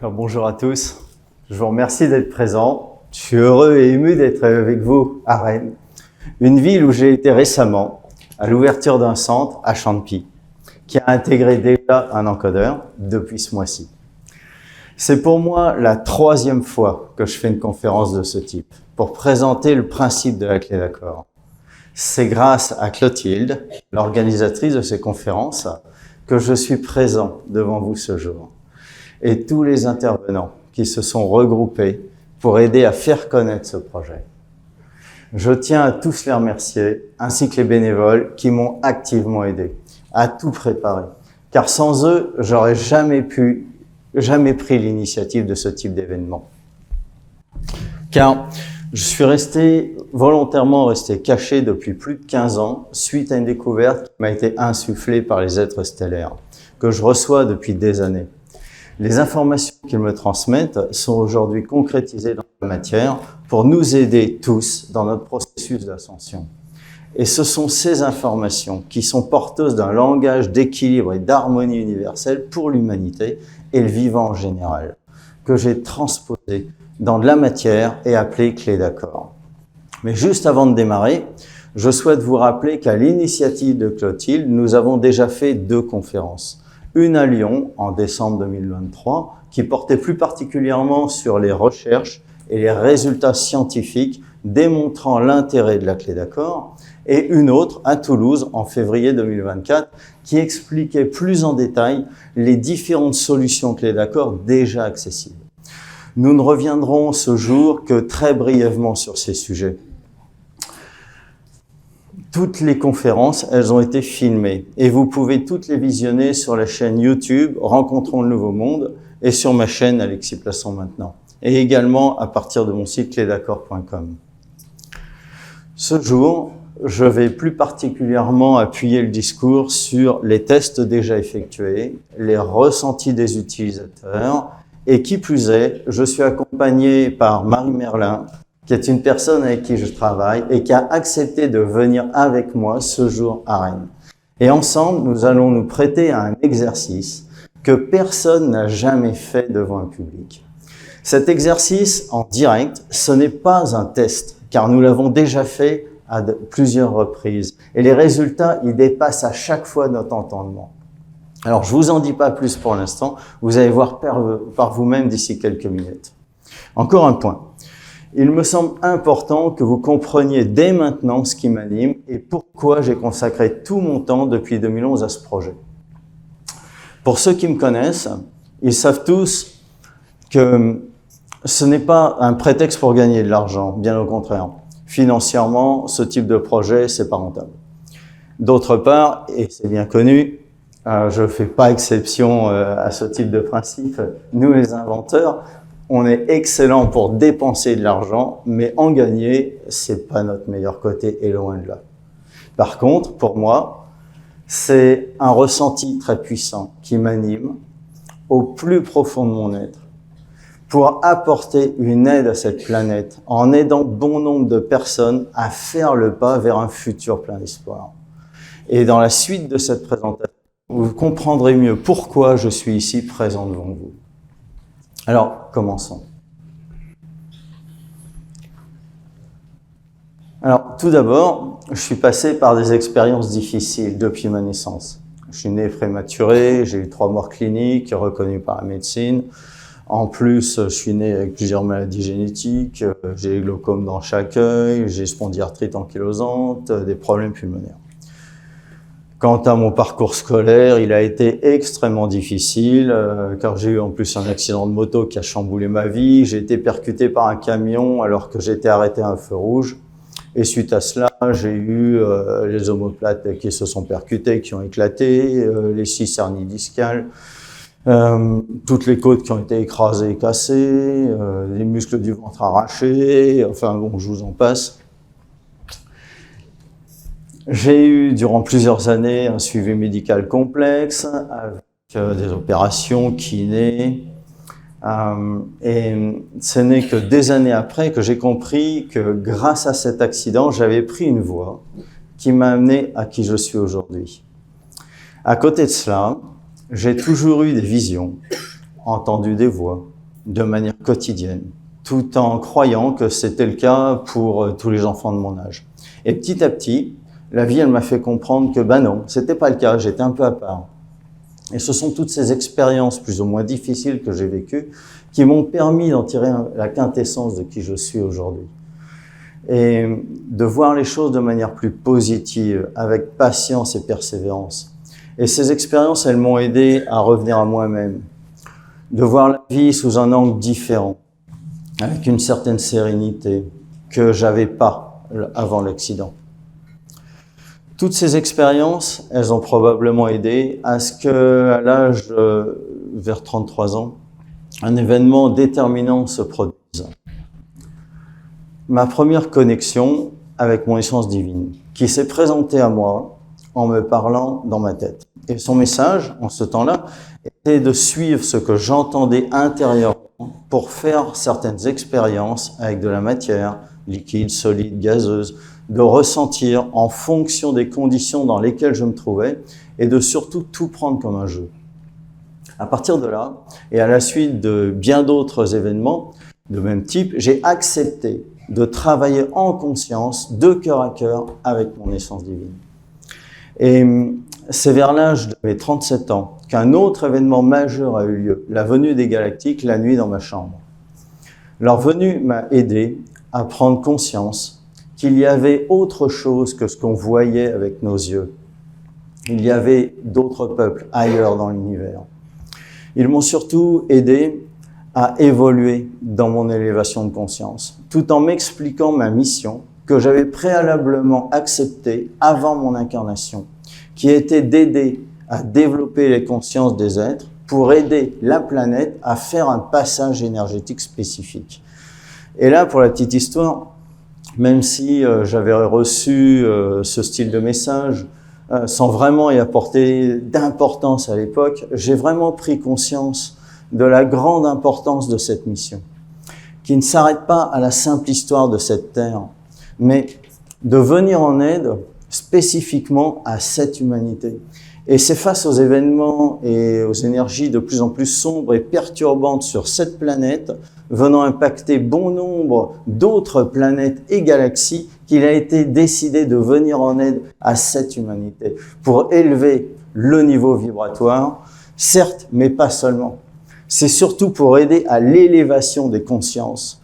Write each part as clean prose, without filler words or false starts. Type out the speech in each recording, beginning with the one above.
Alors, bonjour à tous, je vous remercie d'être présents. Je suis heureux et ému d'être avec vous à Rennes, une ville où j'ai été récemment à l'ouverture d'un centre à Champy, qui a intégré déjà un encodeur depuis ce mois-ci. C'est pour moi la 3e fois que je fais une conférence de ce type, pour présenter le principe de la clé d'accord. C'est grâce à Clotilde, l'organisatrice de ces conférences, que je suis présent devant vous ce jour. Et tous les intervenants qui se sont regroupés pour aider à faire connaître ce projet. Je tiens à tous les remercier, ainsi que les bénévoles qui m'ont activement aidé à tout préparer. Car sans eux, j'aurais jamais pris l'initiative de ce type d'événement. Car je suis volontairement resté caché depuis plus de 15 ans suite à une découverte qui m'a été insufflée par les êtres stellaires, que je reçois depuis des années. Les informations qu'ils me transmettent sont aujourd'hui concrétisées dans la matière pour nous aider tous dans notre processus d'ascension. Et ce sont ces informations qui sont porteuses d'un langage d'équilibre et d'harmonie universelle pour l'humanité et le vivant en général, que j'ai transposé dans de la matière et appelé clé d'accord. Mais juste avant de démarrer, je souhaite vous rappeler qu'à l'initiative de Clotilde, nous avons déjà fait 2 conférences. Une à Lyon en décembre 2023, qui portait plus particulièrement sur les recherches et les résultats scientifiques démontrant l'intérêt de la clé d'accord, et une autre à Toulouse en février 2024, qui expliquait plus en détail les différentes solutions clé d'accord déjà accessibles. Nous ne reviendrons ce jour que très brièvement sur ces sujets. Toutes les conférences, elles ont été filmées et vous pouvez toutes les visionner sur la chaîne YouTube Rencontrons le Nouveau Monde et sur ma chaîne Alexis Plaçon maintenant et également à partir de mon site clédaccord.com. Ce jour, je vais plus particulièrement appuyer le discours sur les tests déjà effectués, les ressentis des utilisateurs et qui plus est, je suis accompagné par Marie Merlin, qui est une personne avec qui je travaille et qui a accepté de venir avec moi ce jour à Rennes. Et ensemble, nous allons nous prêter à un exercice que personne n'a jamais fait devant un public. Cet exercice en direct, ce n'est pas un test, car nous l'avons déjà fait à plusieurs reprises. Et les résultats, ils dépassent à chaque fois notre entendement. Alors, je vous en dis pas plus pour l'instant, vous allez voir par vous-même d'ici quelques minutes. Encore un point. Il me semble important que vous compreniez dès maintenant ce qui m'anime et pourquoi j'ai consacré tout mon temps depuis 2011 à ce projet. Pour ceux qui me connaissent, ils savent tous que ce n'est pas un prétexte pour gagner de l'argent, bien au contraire. Financièrement, ce type de projet, c'est pas rentable. D'autre part, et c'est bien connu, je fais pas exception à ce type de principe, nous les inventeurs, on est excellent pour dépenser de l'argent, mais en gagner, c'est pas notre meilleur côté et loin de là. Par contre, pour moi, c'est un ressenti très puissant qui m'anime au plus profond de mon être pour apporter une aide à cette planète en aidant bon nombre de personnes à faire le pas vers un futur plein d'espoir. Et dans la suite de cette présentation, vous comprendrez mieux pourquoi je suis ici présent devant vous. Alors, commençons. Alors, tout d'abord, je suis passé par des expériences difficiles depuis ma naissance. Je suis né prématuré, j'ai eu 3 morts cliniques reconnues par la médecine. En plus, je suis né avec plusieurs maladies génétiques, j'ai glaucome dans chaque œil, j'ai spondyarthrite ankylosante, des problèmes pulmonaires. Quant à mon parcours scolaire, il a été extrêmement difficile, car j'ai eu en plus un accident de moto qui a chamboulé ma vie. J'ai été percuté par un camion alors que j'étais arrêté à un feu rouge. Et suite à cela, j'ai eu les omoplates qui se sont percutées, qui ont éclaté, les 6 hernies discales, toutes les côtes qui ont été écrasées et cassées, les muscles du ventre arrachés, enfin bon, je vous en passe. J'ai eu durant plusieurs années un suivi médical complexe avec des opérations, kiné. Et ce n'est que des années après que j'ai compris que grâce à cet accident, j'avais pris une voie qui m'a amené à qui je suis aujourd'hui. À côté de cela, j'ai toujours eu des visions entendu des voix de manière quotidienne, tout en croyant que c'était le cas pour tous les enfants de mon âge. Et petit à petit, la vie, elle m'a fait comprendre que non, c'était pas le cas, j'étais un peu à part. Et ce sont toutes ces expériences plus ou moins difficiles que j'ai vécues qui m'ont permis d'en tirer la quintessence de qui je suis aujourd'hui. Et de voir les choses de manière plus positive, avec patience et persévérance. Et ces expériences, elles m'ont aidé à revenir à moi-même, de voir la vie sous un angle différent, avec une certaine sérénité que j'avais pas avant l'accident. Toutes ces expériences, elles ont probablement aidé à ce que, à l'âge vers 33 ans, un événement déterminant se produise. Ma première connexion avec mon essence divine, qui s'est présentée à moi en me parlant dans ma tête. Et son message, en ce temps-là, était de suivre ce que j'entendais intérieurement pour faire certaines expériences avec de la matière, liquide, solide, gazeuse, de ressentir en fonction des conditions dans lesquelles je me trouvais et de surtout tout prendre comme un jeu. À partir de là, et à la suite de bien d'autres événements de même type, j'ai accepté de travailler en conscience, de cœur à cœur, avec mon essence divine. Et c'est vers l'âge de mes 37 ans qu'un autre événement majeur a eu lieu, la venue des Galactiques la nuit dans ma chambre. Leur venue m'a aidé à prendre conscience qu'il y avait autre chose que ce qu'on voyait avec nos yeux. Il y avait d'autres peuples ailleurs dans l'univers. Ils m'ont surtout aidé à évoluer dans mon élévation de conscience, tout en m'expliquant ma mission que j'avais préalablement acceptée avant mon incarnation, qui était d'aider à développer les consciences des êtres pour aider la planète à faire un passage énergétique spécifique. Et là, pour la petite histoire, même si j'avais reçu ce style de message sans vraiment y apporter d'importance à l'époque, j'ai vraiment pris conscience de la grande importance de cette mission, qui ne s'arrête pas à la simple histoire de cette terre, mais de venir en aide spécifiquement à cette humanité. Et c'est face aux événements et aux énergies de plus en plus sombres et perturbantes sur cette planète, venant impacter bon nombre d'autres planètes et galaxies, qu'il a été décidé de venir en aide à cette humanité, pour élever le niveau vibratoire, certes, mais pas seulement. C'est surtout pour aider à l'élévation des consciences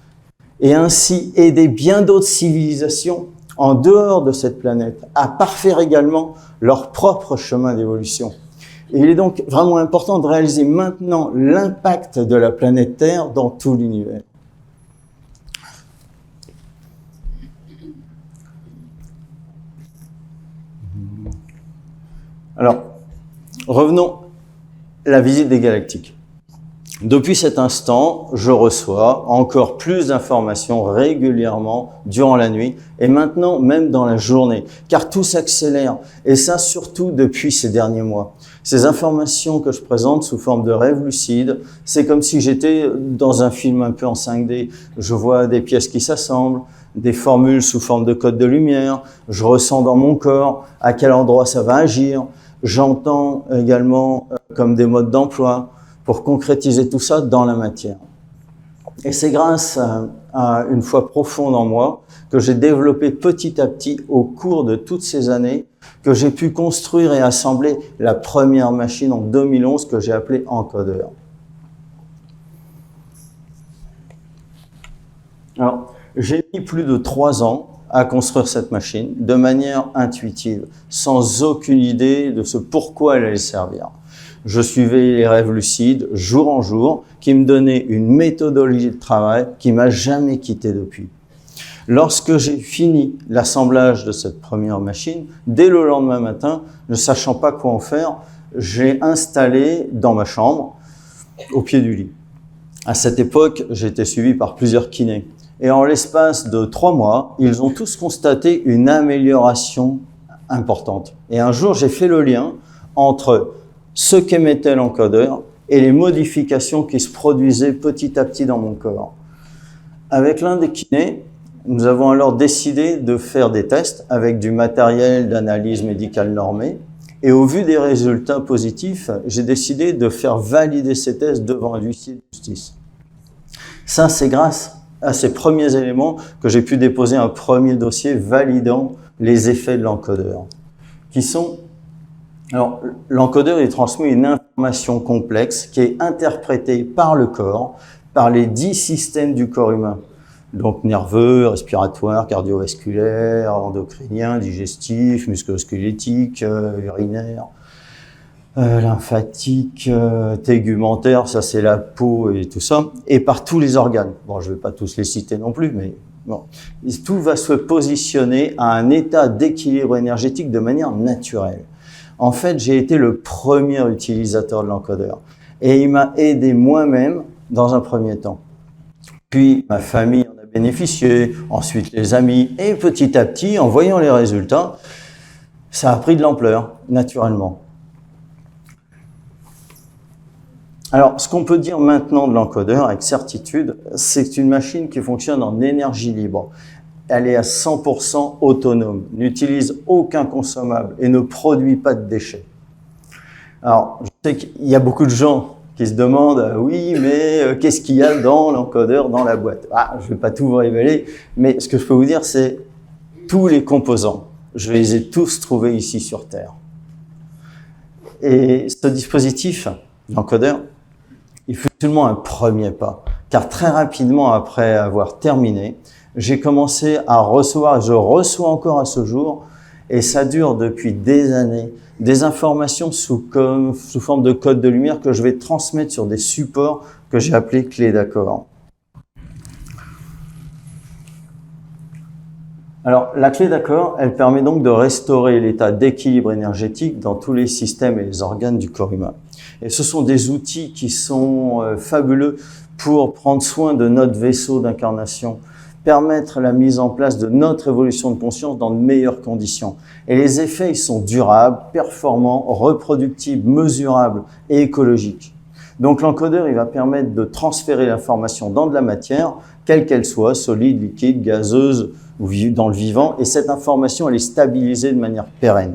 et ainsi aider bien d'autres civilisations en dehors de cette planète à parfaire également leur propre chemin d'évolution. Et il est donc vraiment important de réaliser maintenant l'impact de la planète Terre dans tout l'univers. Alors, revenons à la visite des Galactiques. Depuis cet instant, je reçois encore plus d'informations régulièrement durant la nuit et maintenant même dans la journée, car tout s'accélère, et ça surtout depuis ces derniers mois. Ces informations que je présente sous forme de rêves lucides, c'est comme si j'étais dans un film un peu en 5D. Je vois des pièces qui s'assemblent, des formules sous forme de code de lumière, je ressens dans mon corps à quel endroit ça va agir, j'entends également comme des modes d'emploi, pour concrétiser tout ça dans la matière. Et c'est grâce à une foi profonde en moi que j'ai développé petit à petit au cours de toutes ces années que j'ai pu construire et assembler la première machine en 2011 que j'ai appelée Encodeur. Alors, j'ai mis plus de 3 ans à construire cette machine de manière intuitive, sans aucune idée de ce pourquoi elle allait servir. Je suivais les rêves lucides jour en jour qui me donnaient une méthodologie de travail qui m'a jamais quitté depuis. Lorsque j'ai fini l'assemblage de cette première machine, dès le lendemain matin, ne sachant pas quoi en faire, j'ai installé dans ma chambre, au pied du lit. À cette époque, j'ai été suivi par plusieurs kinés. Et en l'espace de 3 mois, ils ont tous constaté une amélioration importante. Et un jour, j'ai fait le lien entre ce qu'émettait l'encodeur et les modifications qui se produisaient petit à petit dans mon corps. Avec l'un des kinés, nous avons alors décidé de faire des tests avec du matériel d'analyse médicale normé Et au vu des résultats positifs, j'ai décidé de faire valider ces tests devant un huissier de justice. Ça, c'est grâce à ces premiers éléments que j'ai pu déposer un premier dossier validant les effets de l'encodeur, qui sont... Alors, l'encodeur, il transmet une information complexe qui est interprétée par le corps, par les 10 systèmes du corps humain. Donc, nerveux, respiratoire, cardiovasculaire, endocrinien, digestif, musculo-squelettique, urinaire, lymphatique, tégumentaire, ça c'est la peau et tout ça, et par tous les organes. Bon, je ne vais pas tous les citer non plus, mais bon. Tout va se positionner à un état d'équilibre énergétique de manière naturelle. En fait, j'ai été le premier utilisateur de l'encodeur et il m'a aidé moi-même dans un premier temps. Puis ma famille en a bénéficié, ensuite les amis, et petit à petit, en voyant les résultats, ça a pris de l'ampleur, naturellement. Alors, ce qu'on peut dire maintenant de l'encodeur avec certitude, c'est une machine qui fonctionne en énergie libre. Elle est à 100% autonome, n'utilise aucun consommable et ne produit pas de déchets. Alors, je sais qu'il y a beaucoup de gens qui se demandent « Oui, mais qu'est-ce qu'il y a dans l'encodeur, dans la boîte ?» Je ne vais pas tout vous révéler, mais ce que je peux vous dire, c'est tous les composants. Je les ai tous trouvés ici sur Terre. Et ce dispositif, l'encodeur, il fut seulement un premier pas, car très rapidement après avoir terminé, j'ai commencé à recevoir, je reçois encore à ce jour, et ça dure depuis des années, des informations sous forme de code de lumière que je vais transmettre sur des supports que j'ai appelés clés d'accord. Alors, la clé d'accord, elle permet donc de restaurer l'état d'équilibre énergétique dans tous les systèmes et les organes du corps humain. Et ce sont des outils qui sont fabuleux pour prendre soin de notre vaisseau d'incarnation, permettre la mise en place de notre évolution de conscience dans de meilleures conditions. Et les effets, ils sont durables, performants, reproductibles, mesurables et écologiques. Donc l'encodeur, il va permettre de transférer l'information dans de la matière, quelle qu'elle soit, solide, liquide, gazeuse ou dans le vivant, et cette information, elle est stabilisée de manière pérenne.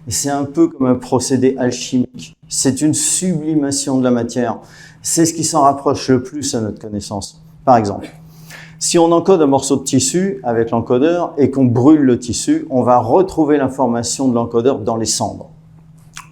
Et c'est un peu comme un procédé alchimique. C'est une sublimation de la matière. C'est ce qui s'en rapproche le plus à notre connaissance. Par exemple, si on encode un morceau de tissu avec l'encodeur et qu'on brûle le tissu, on va retrouver l'information de l'encodeur dans les cendres.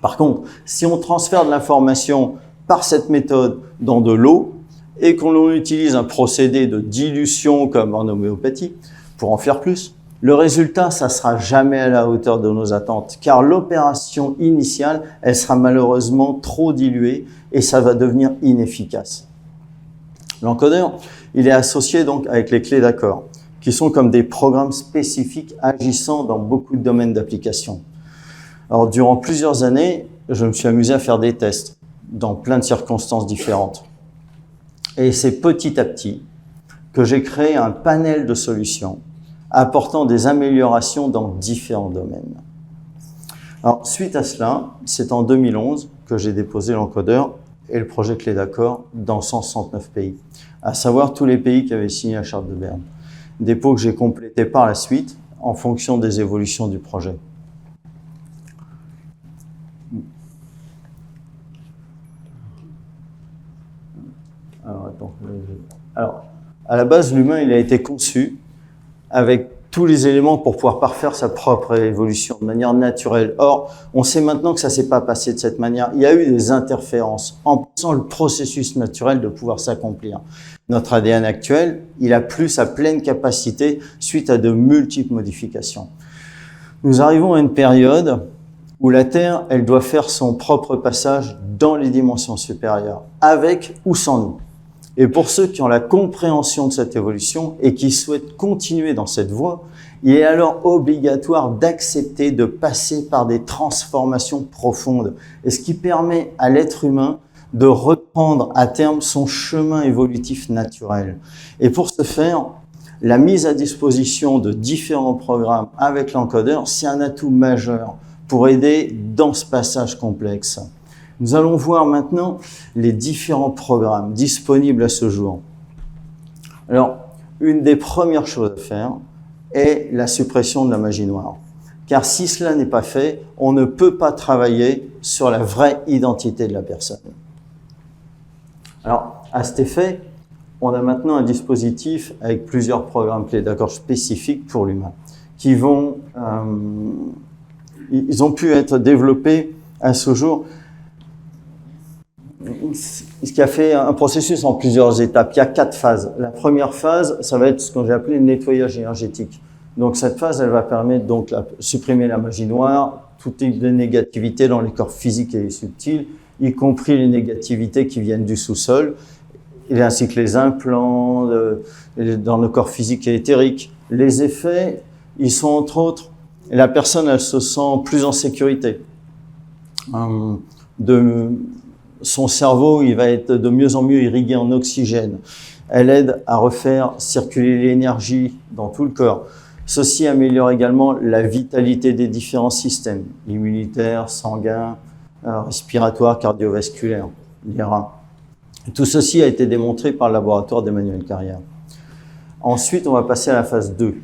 Par contre, si on transfère de l'information par cette méthode dans de l'eau et qu'on utilise un procédé de dilution comme en homéopathie pour en faire plus, le résultat, ça sera jamais à la hauteur de nos attentes, car l'opération initiale, elle sera malheureusement trop diluée et ça va devenir inefficace. L'encodeur, il est associé donc avec les clés d'accord, qui sont comme des programmes spécifiques agissant dans beaucoup de domaines d'application. Alors, durant plusieurs années, je me suis amusé à faire des tests dans plein de circonstances différentes. Et c'est petit à petit que j'ai créé un panel de solutions apportant des améliorations dans différents domaines. Alors, suite à cela, c'est en 2011 que j'ai déposé l'encodeur et le projet Clé d'accord dans 169 pays, à savoir tous les pays qui avaient signé la Charte de Berne. Dépôt que j'ai complété par la suite en fonction des évolutions du projet. Alors, à la base, l'humain, il a été conçu avec tous les éléments pour pouvoir parfaire sa propre évolution de manière naturelle. Or, on sait maintenant que ça ne s'est pas passé de cette manière. Il y a eu des interférences empêchant le processus naturel de pouvoir s'accomplir. Notre ADN actuel, il a plus sa pleine capacité suite à de multiples modifications. Nous arrivons à une période où la Terre, elle doit faire son propre passage dans les dimensions supérieures, avec ou sans nous. Et pour ceux qui ont la compréhension de cette évolution et qui souhaitent continuer dans cette voie, il est alors obligatoire d'accepter de passer par des transformations profondes. Et ce qui permet à l'être humain de reprendre à terme son chemin évolutif naturel. Et pour ce faire, la mise à disposition de différents programmes avec l'encodeur, c'est un atout majeur pour aider dans ce passage complexe. Nous allons voir maintenant les différents programmes disponibles à ce jour. Alors, une des premières choses à faire est la suppression de la magie noire. Car si cela n'est pas fait, on ne peut pas travailler sur la vraie identité de la personne. Alors, à cet effet, on a maintenant un dispositif avec plusieurs programmes clés d'accord spécifiques pour l'humain, qui vont, ils ont pu être développés à ce jour, ce qui a fait un processus en plusieurs étapes. Il y a 4 phases. La première phase, ça va être ce que j'ai appelé le nettoyage énergétique. Donc cette phase, elle va permettre donc de supprimer la magie noire, tout type de négativité dans les corps physiques et subtils, y compris les négativités qui viennent du sous-sol, ainsi que les implants dans le corps physique et éthérique. Les effets, ils sont entre autres, la personne, elle se sent plus en sécurité. Son cerveau, il va être de mieux en mieux irrigué en oxygène. Elle aide à refaire circuler l'énergie dans tout le corps. Ceci améliore également la vitalité des différents systèmes, immunitaires, sanguins, respiratoires, cardiovasculaires, les reins. Tout ceci a été démontré par le laboratoire d'Emmanuel Carrière. Ensuite, on va passer à la phase 2,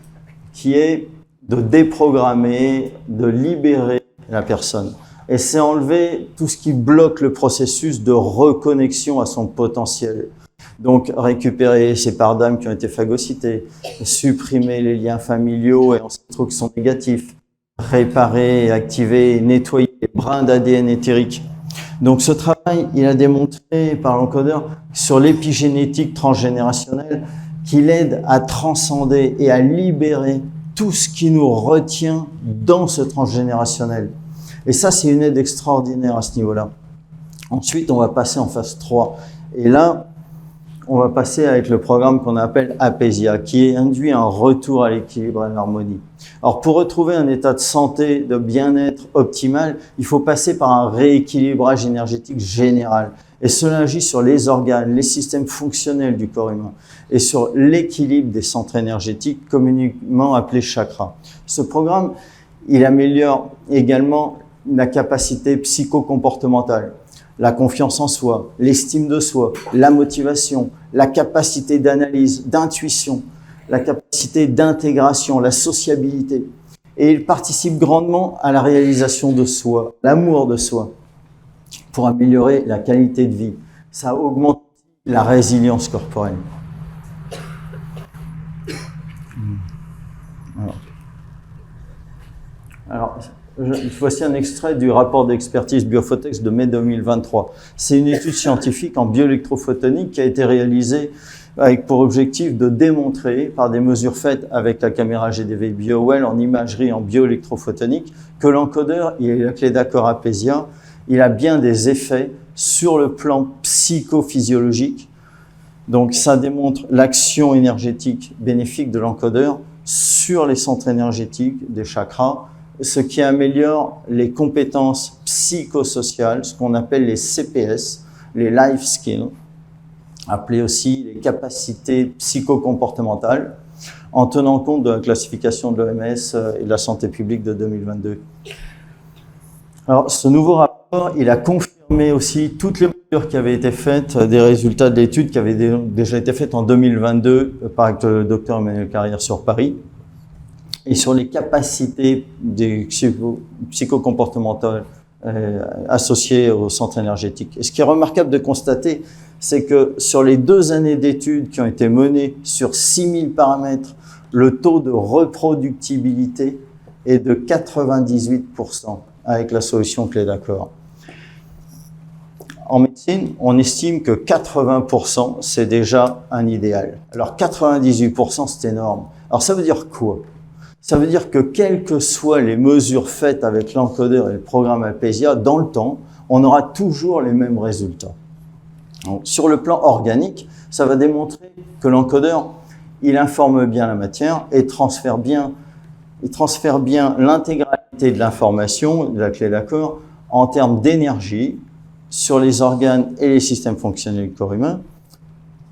qui est de déprogrammer, de libérer la personne. Et c'est enlever tout ce qui bloque le processus de reconnexion à son potentiel. Donc, récupérer ces parts d'âme qui ont été phagocytées, supprimer les liens familiaux et ancestraux qui sont négatifs, réparer, activer, nettoyer les brins d'ADN éthérique. Donc, ce travail, il a démontré par l'encodeur sur l'épigénétique transgénérationnelle qu'il aide à transcender et à libérer tout ce qui nous retient dans ce transgénérationnel. Et ça, c'est une aide extraordinaire à ce niveau-là. Ensuite, on va passer en phase 3. Et là, on va passer avec le programme qu'on appelle Apésia, qui induit un retour à l'équilibre et à l'harmonie. Alors, pour retrouver un état de santé, de bien-être optimal, il faut passer par un rééquilibrage énergétique général. Et cela agit sur les organes, les systèmes fonctionnels du corps humain et sur l'équilibre des centres énergétiques communément appelés chakras. Ce programme, il améliore également la capacité psycho-comportementale, la confiance en soi, l'estime de soi, la motivation, la capacité d'analyse, d'intuition, la capacité d'intégration, la sociabilité. Et il participe grandement à la réalisation de soi, l'amour de soi, pour améliorer la qualité de vie. Ça augmente la résilience corporelle. Alors, voici un extrait du rapport d'expertise Biophotex de mai 2023. C'est une étude scientifique en bioélectrophotonique qui a été réalisée avec pour objectif de démontrer, par des mesures faites avec la caméra GDV BioWell en imagerie en bioélectrophotonique, que l'encodeur et la clé d'accord Apésia, il a bien des effets sur le plan psychophysiologique. Donc, ça démontre l'action énergétique bénéfique de l'encodeur sur les centres énergétiques des chakras, ce qui améliore les compétences psychosociales, ce qu'on appelle les CPS, les life skills, appelées aussi les capacités psychocomportementales, en tenant compte de la classification de l'OMS et de la santé publique de 2022. Alors, ce nouveau rapport, il a confirmé aussi toutes les mesures qui avaient été faites, des résultats de l'étude qui avaient déjà été faites en 2022 par le docteur Emmanuel Carrière sur Paris, et sur les capacités des psychocomportementales associées au centre énergétique. Et ce qui est remarquable de constater, c'est que sur les 2 années d'études qui ont été menées sur 6000 paramètres, le taux de reproductibilité est de 98% avec la solution clé d'accord. En médecine, on estime que 80%, c'est déjà un idéal. Alors 98%, c'est énorme. Alors ça veut dire quoi ? Ça veut dire que quelles que soient les mesures faites avec l'encodeur et le programme Apésia, dans le temps, on aura toujours les mêmes résultats. Donc, sur le plan organique, ça va démontrer que l'encodeur, il informe bien la matière et transfère bien l'intégralité de l'information, de la clé d'accord, en termes d'énergie sur les organes et les systèmes fonctionnels du corps humain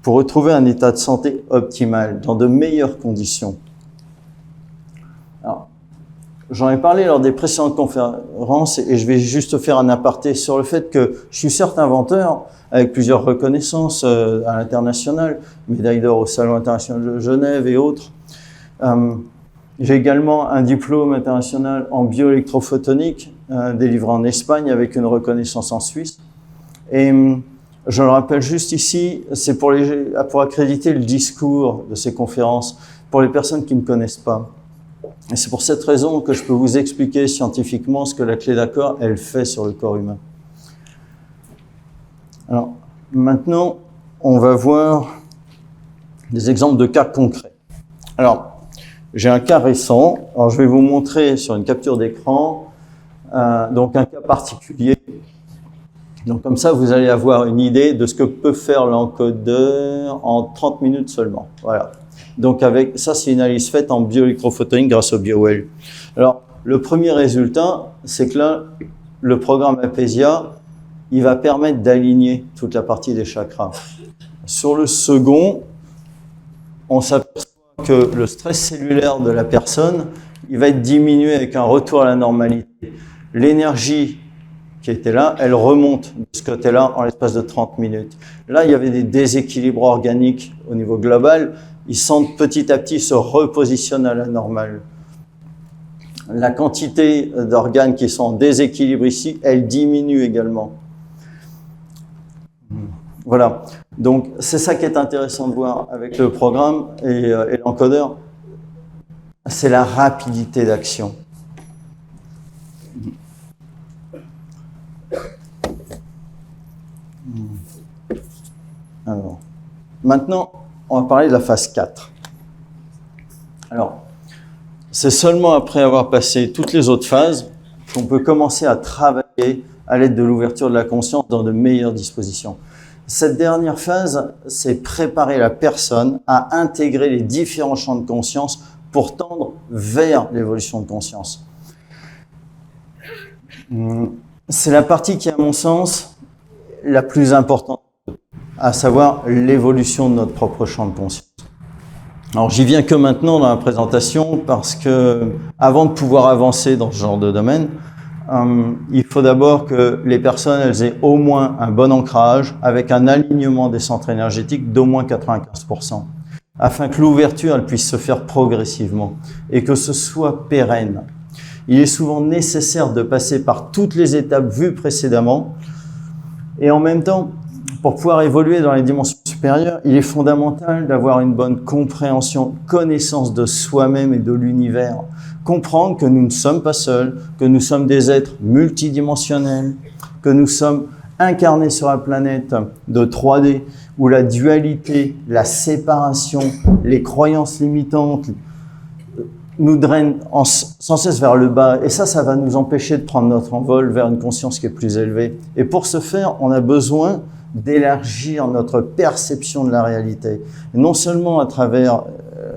pour retrouver un état de santé optimal dans de meilleures conditions. Alors, j'en ai parlé lors des précédentes conférences et je vais juste faire un aparté sur le fait que je suis certes inventeur avec plusieurs reconnaissances à l'international, médaille d'or au Salon international de Genève et autres. J'ai également un diplôme international en bioélectrophotonique délivré en Espagne avec une reconnaissance en Suisse. Et je le rappelle juste ici, c'est pour accréditer le discours de ces conférences pour les personnes qui ne connaissent pas. Et c'est pour cette raison que je peux vous expliquer scientifiquement ce que la clé d'accord, elle fait sur le corps humain. Alors, maintenant, on va voir des exemples de cas concrets. Alors, j'ai un cas récent. Alors, je vais vous montrer sur une capture d'écran, donc un cas particulier. Donc, comme ça, vous allez avoir une idée de ce que peut faire l'encodeur en 30 minutes seulement. Voilà. Donc, avec ça, c'est une analyse faite en bioélectrophotonique grâce au BioWell. Alors, le premier résultat, c'est que là, le programme Apésia, il va permettre d'aligner toute la partie des chakras. Sur le second, on s'aperçoit que le stress cellulaire de la personne, il va être diminué avec un retour à la normalité. L'énergie qui était là, elle remonte de ce côté-là en l'espace de 30 minutes. Là, il y avait des déséquilibres organiques au niveau global. Ils sentent petit à petit se repositionnent à la normale. La quantité d'organes qui sont en déséquilibre ici, elle diminue également. Voilà. Donc, c'est ça qui est intéressant de voir avec le programme et l'encodeur. C'est la rapidité d'action. Alors, maintenant, on va parler de la phase 4. Alors, c'est seulement après avoir passé toutes les autres phases qu'on peut commencer à travailler à l'aide de l'ouverture de la conscience dans de meilleures dispositions. Cette dernière phase, c'est préparer la personne à intégrer les différents champs de conscience pour tendre vers l'évolution de conscience. C'est la partie qui, à mon sens, la plus importante, à savoir l'évolution de notre propre champ de conscience. Alors, j'y viens que maintenant dans la présentation parce que, avant de pouvoir avancer dans ce genre de domaine, il faut d'abord que les personnes elles aient au moins un bon ancrage avec un alignement des centres énergétiques d'au moins 95%, afin que l'ouverture elle puisse se faire progressivement et que ce soit pérenne. Il est souvent nécessaire de passer par toutes les étapes vues précédemment et en même temps, pour pouvoir évoluer dans les dimensions supérieures, il est fondamental d'avoir une bonne compréhension, connaissance de soi-même et de l'univers. Comprendre que nous ne sommes pas seuls, que nous sommes des êtres multidimensionnels, que nous sommes incarnés sur la planète de 3D, où la dualité, la séparation, les croyances limitantes nous drainent sans cesse vers le bas. Et ça va nous empêcher de prendre notre envol vers une conscience qui est plus élevée. Et pour ce faire, on a besoin d'élargir notre perception de la réalité, non seulement à travers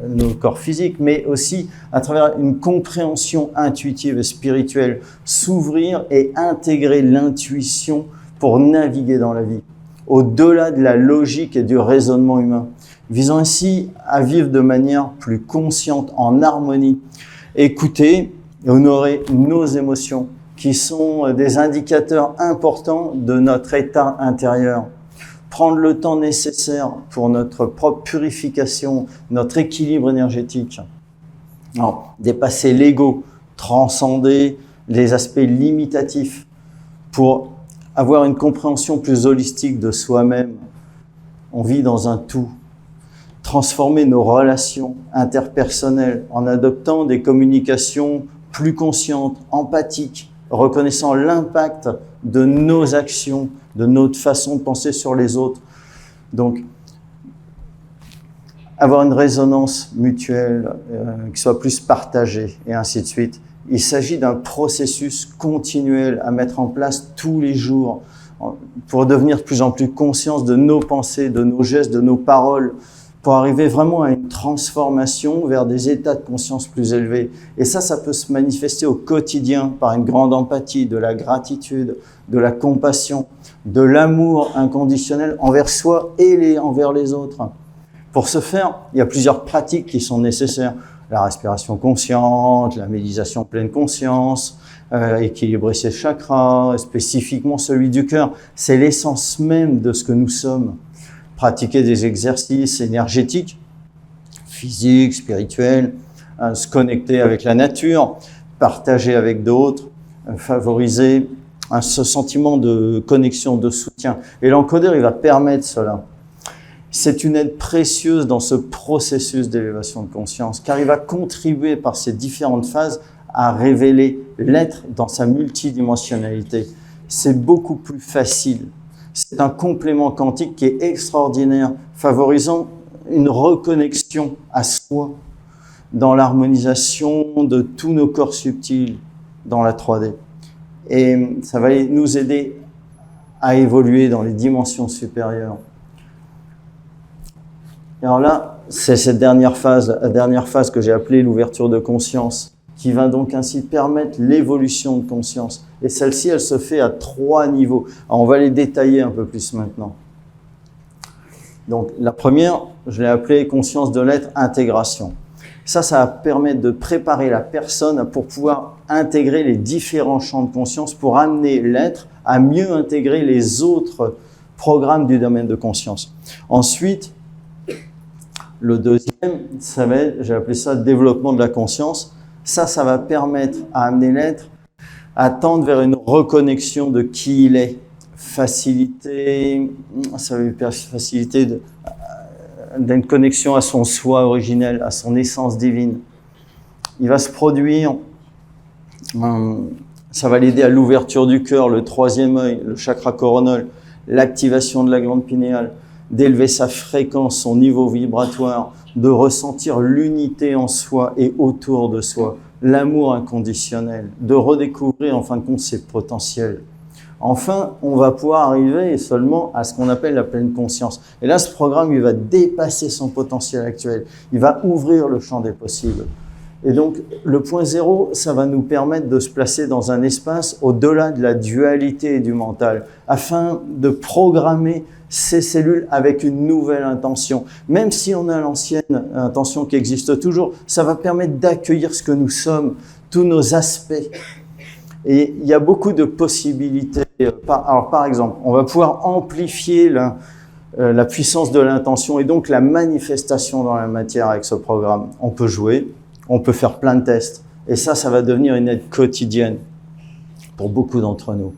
nos corps physiques, mais aussi à travers une compréhension intuitive et spirituelle, s'ouvrir et intégrer l'intuition pour naviguer dans la vie, au-delà de la logique et du raisonnement humain, visant ainsi à vivre de manière plus consciente, en harmonie, écouter et honorer nos émotions, qui sont des indicateurs importants de notre état intérieur. Prendre le temps nécessaire pour notre propre purification, notre équilibre énergétique. Alors, dépasser l'ego, transcender les aspects limitatifs pour avoir une compréhension plus holistique de soi-même. On vit dans un tout. Transformer nos relations interpersonnelles en adoptant des communications plus conscientes, empathiques, reconnaissant l'impact de nos actions, de notre façon de penser sur les autres. Donc, avoir une résonance mutuelle qui soit plus partagée, et ainsi de suite. Il s'agit d'un processus continuel à mettre en place tous les jours pour devenir de plus en plus conscients de nos pensées, de nos gestes, de nos paroles, pour arriver vraiment à une transformation vers des états de conscience plus élevés. Et ça peut se manifester au quotidien par une grande empathie, de la gratitude, de la compassion, de l'amour inconditionnel envers soi et envers les autres. Pour ce faire, il y a plusieurs pratiques qui sont nécessaires. La respiration consciente, la méditation pleine conscience, équilibrer ses chakras, spécifiquement celui du cœur. C'est l'essence même de ce que nous sommes. Pratiquer des exercices énergétiques, physiques, spirituels, se connecter avec la nature, partager avec d'autres, favoriser ce sentiment de connexion, de soutien. Et l'encodeur, il va permettre cela. C'est une aide précieuse dans ce processus d'élévation de conscience, car il va contribuer par ces différentes phases à révéler l'être dans sa multidimensionnalité. C'est beaucoup plus facile. C'est un complément quantique qui est extraordinaire, favorisant une reconnexion à soi dans l'harmonisation de tous nos corps subtils dans la 3D. Et ça va nous aider à évoluer dans les dimensions supérieures. Et alors là, c'est cette dernière phase, la dernière phase que j'ai appelée l'ouverture de conscience, qui va donc ainsi permettre l'évolution de conscience. Et celle-ci, elle se fait à 3 niveaux. Alors on va les détailler un peu plus maintenant. Donc la première, je l'ai appelée conscience de l'être, intégration. Ça va permettre de préparer la personne pour pouvoir intégrer les différents champs de conscience pour amener l'être à mieux intégrer les autres programmes du domaine de conscience. Ensuite, le deuxième, ça va être, j'ai appelé ça développement de la conscience. Ça va permettre à amener l'être à tendre vers une reconnexion de qui il est. Faciliter, ça va lui faciliter d'une connexion à son soi originel, à son essence divine. Il va se produire, ça va l'aider à l'ouverture du cœur, le 3e œil, le chakra coronal, l'activation de la glande pinéale, d'élever sa fréquence, son niveau vibratoire, de ressentir l'unité en soi et autour de soi, l'amour inconditionnel, de redécouvrir en fin de compte ses potentiels. Enfin, on va pouvoir arriver seulement à ce qu'on appelle la pleine conscience. Et là, ce programme, il va dépasser son potentiel actuel. Il va ouvrir le champ des possibles. Et donc, le point 0, ça va nous permettre de se placer dans un espace au-delà de la dualité et du mental, afin de programmer ces cellules avec une nouvelle intention. Même si on a l'ancienne intention qui existe toujours, ça va permettre d'accueillir ce que nous sommes, tous nos aspects. Et il y a beaucoup de possibilités. Alors, par exemple, on va pouvoir amplifier la puissance de l'intention et donc la manifestation dans la matière avec ce programme. On peut jouer, on peut faire plein de tests. Et ça va devenir une aide quotidienne pour beaucoup d'entre nous.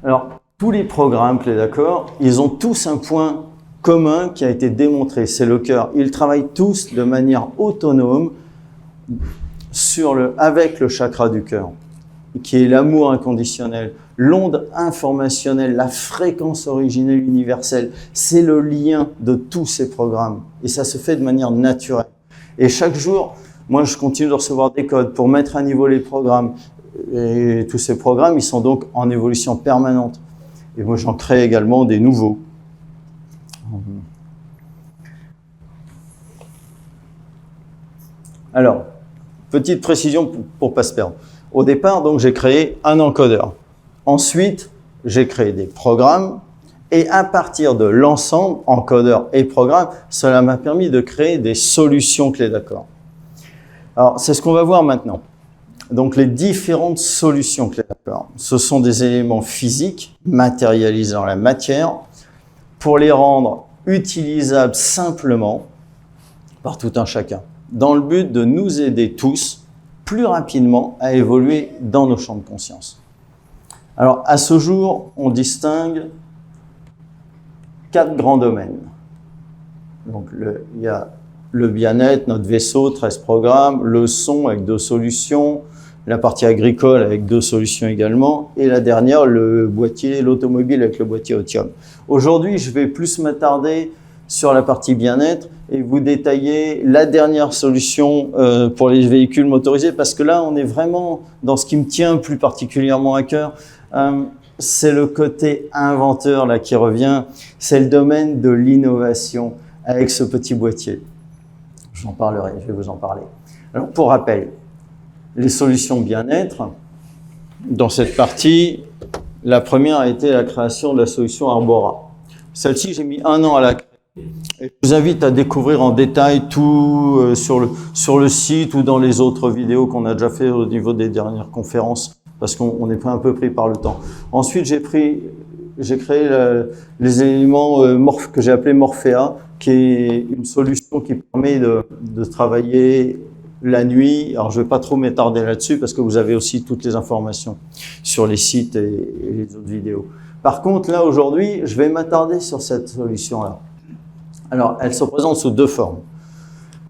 Alors, tous les programmes, clés d'accord, ils ont tous un point commun qui a été démontré, c'est le cœur. Ils travaillent tous de manière autonome avec le chakra du cœur, qui est l'amour inconditionnel, l'onde informationnelle, la fréquence originelle universelle. C'est le lien de tous ces programmes. Et ça se fait de manière naturelle. Et chaque jour, moi, je continue de recevoir des codes pour mettre à niveau les programmes. Et tous ces programmes, ils sont donc en évolution permanente. Et moi, j'en crée également des nouveaux. Alors, petite précision pour pas se perdre. Au départ, donc, j'ai créé un encodeur. Ensuite, j'ai créé des programmes. Et à partir de l'ensemble, encodeur et programme, cela m'a permis de créer des solutions clés d'accord. Alors, c'est ce qu'on va voir maintenant. Donc, les différentes solutions clés d'accord. Ce sont des éléments physiques matérialisés dans la matière pour les rendre utilisables simplement par tout un chacun, dans le but de nous aider tous plus rapidement à évoluer dans nos champs de conscience. Alors, à ce jour, on distingue 4 grands domaines. Donc, il y a le bien-être, notre vaisseau, 13 programmes, le son avec 2 solutions, la partie agricole avec 2 solutions également, et la dernière, le boîtier, l'automobile avec le boîtier Otium. Aujourd'hui, je vais plus m'attarder sur la partie bien-être et vous détailler la dernière solution pour les véhicules motorisés, parce que là, on est vraiment dans ce qui me tient plus particulièrement à cœur. C'est le côté inventeur là qui revient, c'est le domaine de l'innovation avec ce petit boîtier. J'en parlerai, je vais vous en parler. Alors, pour rappel, les solutions bien-être, dans cette partie, la première a été la création de la solution Arbora. Celle-ci, j'ai mis 1 an à la créer. Et je vous invite à découvrir en détail tout sur le site ou dans les autres vidéos qu'on a déjà fait au niveau des dernières conférences, parce qu'on est un peu pris par le temps. Ensuite, j'ai pris j'ai créé les éléments que j'ai appelé Morphea, qui est une solution qui permet de travailler la nuit. Alors, je ne vais pas trop m'attarder là-dessus parce que vous avez aussi toutes les informations sur les sites et les autres vidéos. Par contre, là, aujourd'hui, je vais m'attarder sur cette solution-là. Alors, elle se présente sous deux formes.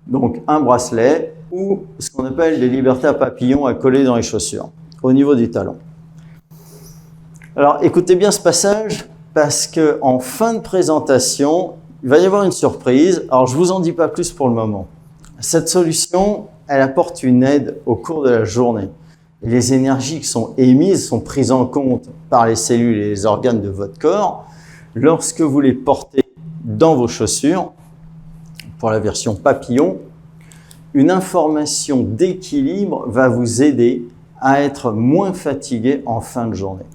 Donc, un bracelet ou ce qu'on appelle des libertés à papillons à coller dans les chaussures, au niveau du talon. Alors, écoutez bien ce passage parce qu'en fin de présentation, il va y avoir une surprise. Alors, je ne vous en dis pas plus pour le moment. Cette solution, elle apporte une aide au cours de la journée. Et les énergies qui sont émises sont prises en compte par les cellules et les organes de votre corps lorsque vous les portez dans vos chaussures. Pour la version papillon, une information d'équilibre va vous aider à être moins fatigué en fin de journée,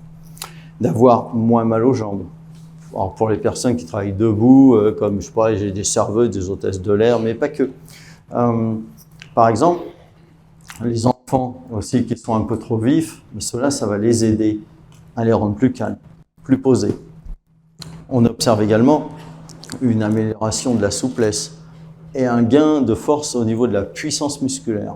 d'avoir moins mal aux jambes. Alors pour les personnes qui travaillent debout, comme je sais pas, j'ai des serveuses, des hôtesses de l'air, mais pas que. Par exemple, les enfants aussi qui sont un peu trop vifs, mais cela, ça va les aider à les rendre plus calmes, plus posés. On observe également une amélioration de la souplesse et un gain de force au niveau de la puissance musculaire.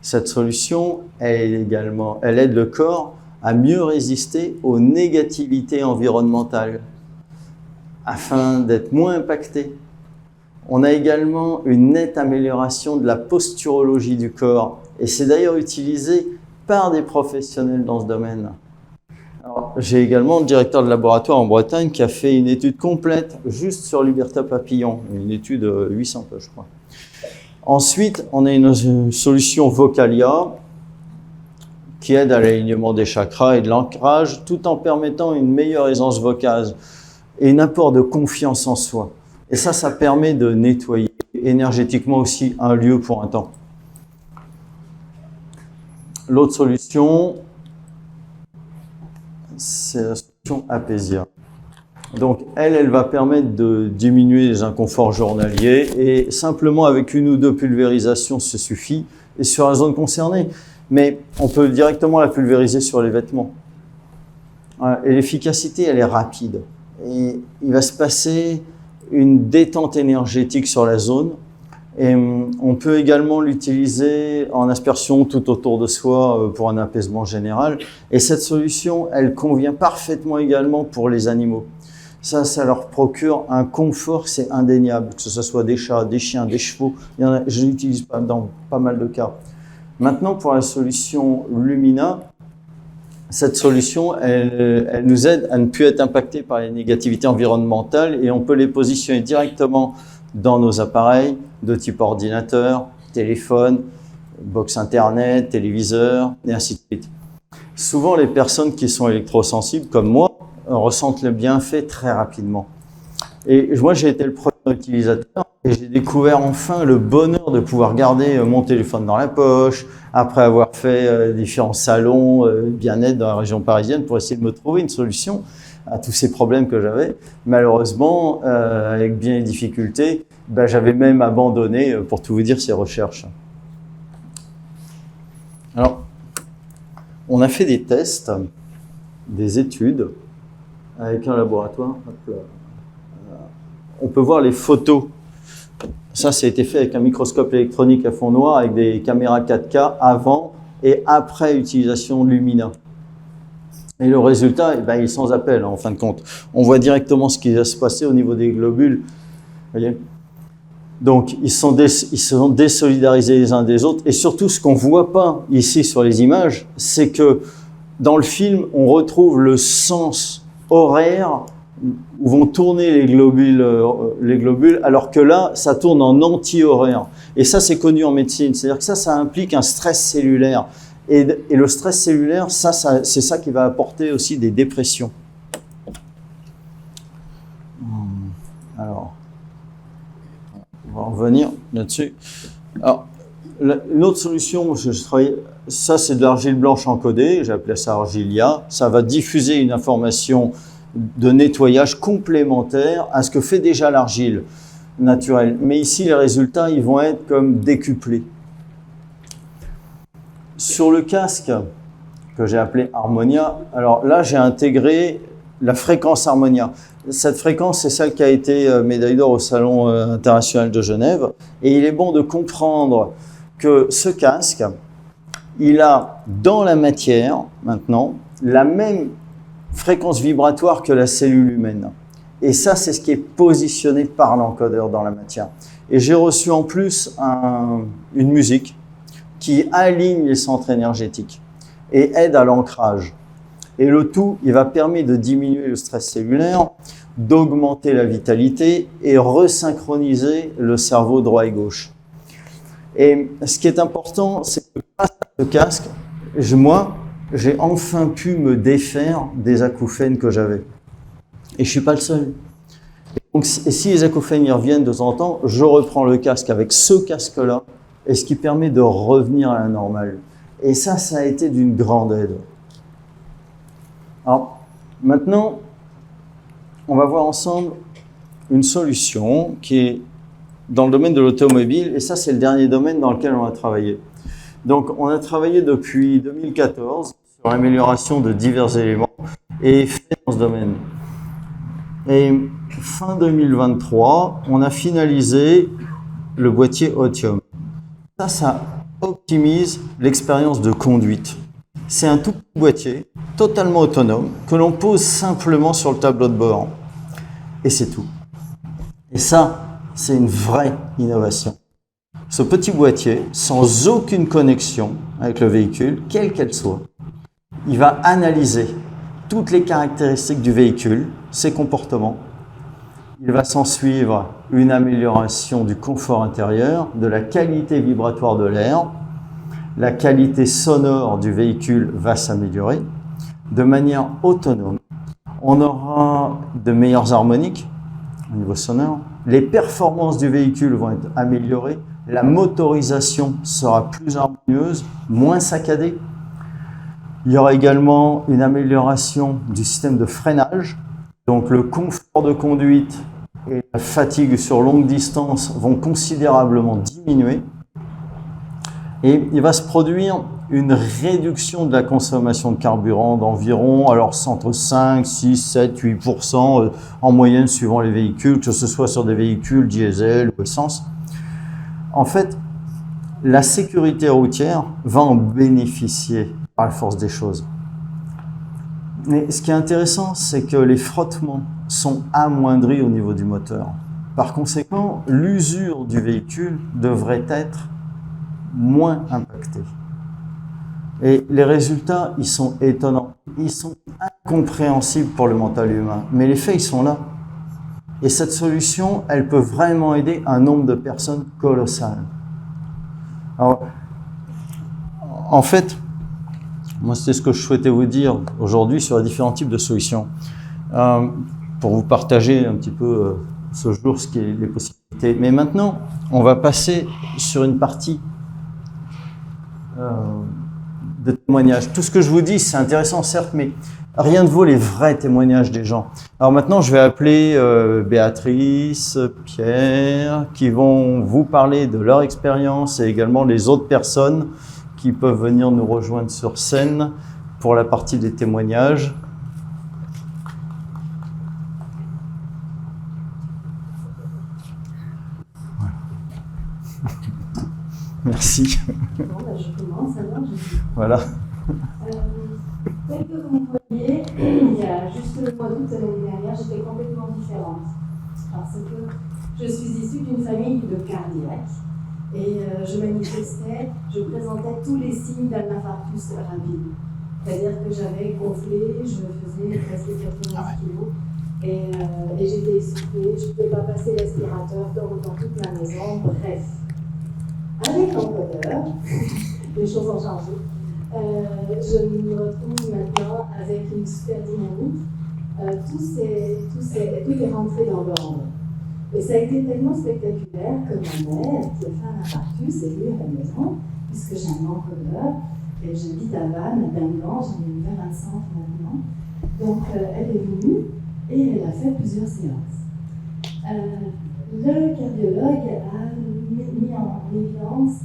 Cette solution, elle aide le corps à mieux résister aux négativités environnementales afin d'être moins impacté. On a également une nette amélioration de la posturologie du corps et c'est d'ailleurs utilisé par des professionnels dans ce domaine. J'ai également le directeur de laboratoire en Bretagne qui a fait une étude complète juste sur Liberta Papillon, une étude 800 pages, je crois. Ensuite, on a une solution Vocalia qui aide à l'alignement des chakras et de l'ancrage tout en permettant une meilleure aisance vocale et un apport de confiance en soi. Et ça permet de nettoyer énergétiquement aussi un lieu pour un temps. L'autre solution, c'est la solution Apésia. Donc, elle va permettre de diminuer les inconforts journaliers et simplement avec une ou deux pulvérisations, ça suffit, et sur la zone concernée. Mais on peut directement la pulvériser sur les vêtements. Et l'efficacité, elle est rapide. Et il va se passer une détente énergétique sur la zone. Et on peut également l'utiliser en aspersion tout autour de soi pour un apaisement général. Et cette solution, elle convient parfaitement également pour les animaux. Ça leur procure un confort, c'est indéniable, que ce soit des chats, des chiens, des chevaux. Je l'utilise dans pas mal de cas. Maintenant, pour la solution Lumina, cette solution, elle nous aide à ne plus être impacté par les négativités environnementales et on peut les positionner directement dans nos appareils de type ordinateur, téléphone, box internet, téléviseur, et ainsi de suite. Souvent, les personnes qui sont électrosensibles, comme moi, ressentent le bienfait très rapidement. Et moi, j'ai été le premier utilisateur et j'ai découvert enfin le bonheur de pouvoir garder mon téléphone dans la poche, après avoir fait différents salons bien-être dans la région parisienne pour essayer de me trouver une solution à tous ces problèmes que j'avais. Malheureusement, avec bien des difficultés, j'avais même abandonné, pour tout vous dire, ces recherches. Alors, on a fait des tests, des études, avec un laboratoire. On peut voir les photos. Ça a été fait avec un microscope électronique à fond noir, avec des caméras 4K avant et après utilisation de Lumina. Et le résultat, il est sans appel, en fin de compte. On voit directement ce qui va se passer au niveau des globules. Voyez ? Donc, ils sont désolidarisés les uns des autres. Et surtout, ce qu'on ne voit pas ici sur les images, c'est que dans le film, on retrouve le sens horaire où vont tourner les globules, alors que là, ça tourne en anti-horaire. Et ça, c'est connu en médecine. C'est-à-dire que ça implique un stress cellulaire. Et le stress cellulaire, c'est ça qui va apporter aussi des dépressions. Alors, on va revenir là-dessus. Alors, une autre solution, ça c'est de l'argile blanche encodée, j'ai appelé ça Argilia. Ça va diffuser une information de nettoyage complémentaire à ce que fait déjà l'argile naturelle. Mais ici, les résultats, ils vont être comme décuplés. Sur le casque que j'ai appelé Harmonia, alors là, j'ai intégré la fréquence harmonia. Cette fréquence, c'est celle qui a été médaille d'or au Salon international de Genève. Et il est bon de comprendre que ce casque, il a dans la matière, maintenant, la même fréquence vibratoire que la cellule humaine. Et ça, c'est ce qui est positionné par l'encodeur dans la matière. Et j'ai reçu en plus une musique qui aligne les centres énergétiques et aide à l'ancrage. Et le tout, il va permettre de diminuer le stress cellulaire, d'augmenter la vitalité et resynchroniser le cerveau droit et gauche. Et ce qui est important, c'est que grâce à ce casque, moi, j'ai enfin pu me défaire des acouphènes que j'avais. Et je ne suis pas le seul. Donc, si les acouphènes y reviennent de temps en temps, je reprends le casque avec ce casque-là, et ce qui permet de revenir à la normale. Et ça a été d'une grande aide. Alors, maintenant, on va voir ensemble une solution qui est dans le domaine de l'automobile, et ça, c'est le dernier domaine dans lequel on a travaillé. Donc, on a travaillé depuis 2014 sur l'amélioration de divers éléments et fait dans ce domaine. Et fin 2023, on a finalisé le boîtier Otium. Ça optimise l'expérience de conduite. C'est un tout petit boîtier, totalement autonome, que l'on pose simplement sur le tableau de bord. Et c'est tout. Et ça, c'est une vraie innovation. Ce petit boîtier, sans aucune connexion avec le véhicule, quelle qu'elle soit, il va analyser toutes les caractéristiques du véhicule, ses comportements. Il va s'en suivre une amélioration du confort intérieur, de la qualité vibratoire de l'air. La qualité sonore du véhicule va s'améliorer de manière autonome. On aura de meilleures harmoniques au niveau sonore. Les performances du véhicule vont être améliorées. La motorisation sera plus harmonieuse, moins saccadée. Il y aura également une amélioration du système de freinage. Donc le confort de conduite et la fatigue sur longue distance vont considérablement diminuer. Et il va se produire une réduction de la consommation de carburant d'environ, alors entre 5, 6, 7, 8% en moyenne suivant les véhicules, que ce soit sur des véhicules diesel ou essence. En fait, la sécurité routière va en bénéficier par la force des choses. Mais ce qui est intéressant, c'est que les frottements sont amoindris au niveau du moteur. Par conséquent, l'usure du véhicule devrait être moins impactée. Et les résultats, ils sont étonnants. Ils sont incompréhensibles pour le mental humain. Mais les faits, ils sont là. Et cette solution, elle peut vraiment aider un nombre de personnes colossal. Alors, en fait, moi, c'est ce que je souhaitais vous dire aujourd'hui sur les différents types de solutions. Pour vous partager un petit peu ce jour ce qui est les possibilités. Mais maintenant, on va passer sur une partie de témoignages. Tout ce que je vous dis, c'est intéressant, certes, mais rien ne vaut les vrais témoignages des gens. Alors maintenant, je vais appeler Béatrice, Pierre, qui vont vous parler de leur expérience et également les autres personnes qui peuvent venir nous rejoindre sur scène pour la partie des témoignages. Voilà. Merci. Bon, je commence alors. Voilà. Tel que vous voyez, il y a juste le mois d'août de l'année dernière, j'étais complètement différente. Parce que je suis issue d'une famille de cardiaques et je manifestais, je présentais tous les signes d'un infarctus rapide. C'est-à-dire que j'avais gonflé, je faisais presque 90 kilos et j'étais essoufflée, je ne pouvais pas passer l'aspirateur dans toute la maison, bref. Avec l'encodeur, les choses ont changé. Je me retrouve maintenant avec une super dynamique. Tout est rentré dans l'ordre. Et ça a été tellement spectaculaire que ma mère, qui a fait un infarctus, est venue à la maison, puisque j'ai un encodeur, et j'habite à Vannes, à Blanc, j'en ai ouvert un centre maintenant. Donc elle est venue et elle a fait plusieurs séances. Le cardiologue a mis en évidence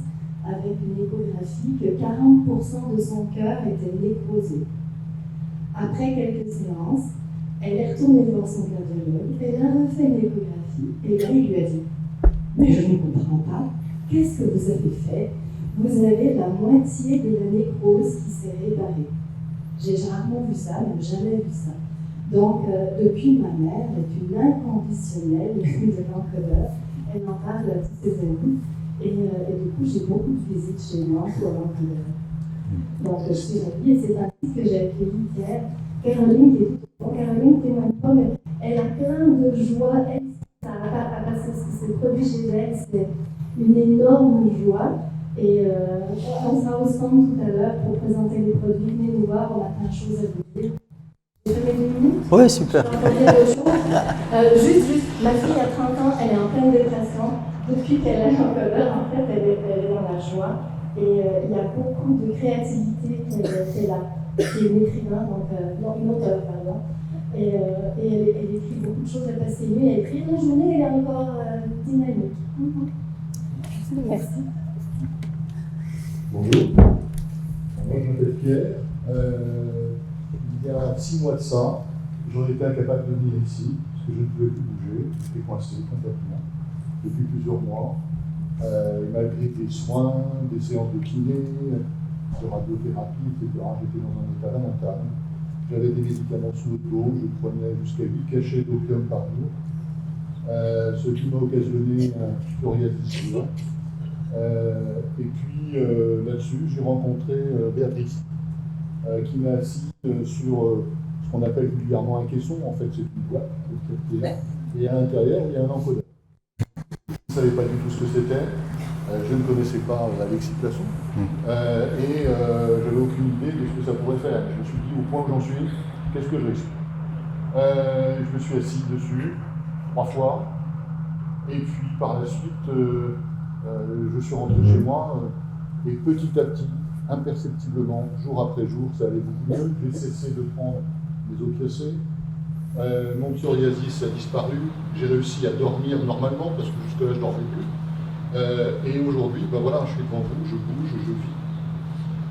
avec une échographie que 40% de son cœur était nécrosé. Après quelques séances, Elle est retournée voir son cardiologue, elle a refait une échographie, et là, il lui a dit « Mais je ne comprends pas, qu'est-ce que vous avez fait? Vous avez la moitié de la nécrose qui s'est réparée. » J'ai rarement vu ça, même jamais vu ça. Donc, depuis, ma mère est une inconditionnelle de l'encodeur. Elle en parle à tous ses amis. Et du coup, j'ai beaucoup de visites chez moi pour l'encodeur. Donc, je suis ravie. Et c'est ainsi que j'ai accueilli hier Caroline, qui est toute bon. Caroline témoigne pas, mais elle a plein de joie. Elle, parce que ce qui se produit chez elle, c'est une énorme joie. Et on sera au stand tout à l'heure pour présenter les produits. Venez nous voir, on a plein de choses à vous dire. J'ai fait mes 2 minutes. Oui, super. Juste, ma fille a 30 ans, elle est en pleine dépression. Depuis qu'elle est encodeur, en fait, elle est dans la joie. Et il y a beaucoup de créativité qui est là, qui est une écrivain, donc une auteure, pardon. Et elle écrit beaucoup de choses, elle passe ses nuits à écrire. La journée, elle est encore dynamique. Merci. Bonjour, moi je m'appelle Pierre. Il y a 6 mois de ça, j'en étais incapable de venir ici, parce que je ne pouvais plus bouger, j'étais coincé complètement, depuis plusieurs mois. Malgré des soins, des séances de kiné, de radiothérapie, etc., j'étais dans un état lamentable. J'avais des médicaments sous le dos, je prenais jusqu'à 8 cachets d'opium par jour, ce qui m'a occasionné un psoriasis lourd. Et puis là-dessus, j'ai rencontré Béatrice, qui m'a assis sur ce qu'on appelle vulgairement un caisson. En fait, c'est une boîte qui est là, et à l'intérieur, il y a un encodeur. Je ne savais pas du tout ce que c'était, je ne connaissais pas Alexis Plasson, et j'avais aucune idée de ce que ça pourrait faire. Je me suis dit, au point où j'en suis, qu'est-ce que je risque? Je me suis assis dessus 3 fois, et puis par la suite, je suis rentré chez moi, et petit à petit, imperceptiblement, jour après jour, ça allait beaucoup mieux. J'ai cessé de prendre des opiacés. Mon psoriasis a disparu. J'ai réussi à dormir normalement, parce que jusque-là, je ne dormais plus. Et aujourd'hui, ben voilà, je suis devant vous, je bouge, je vis.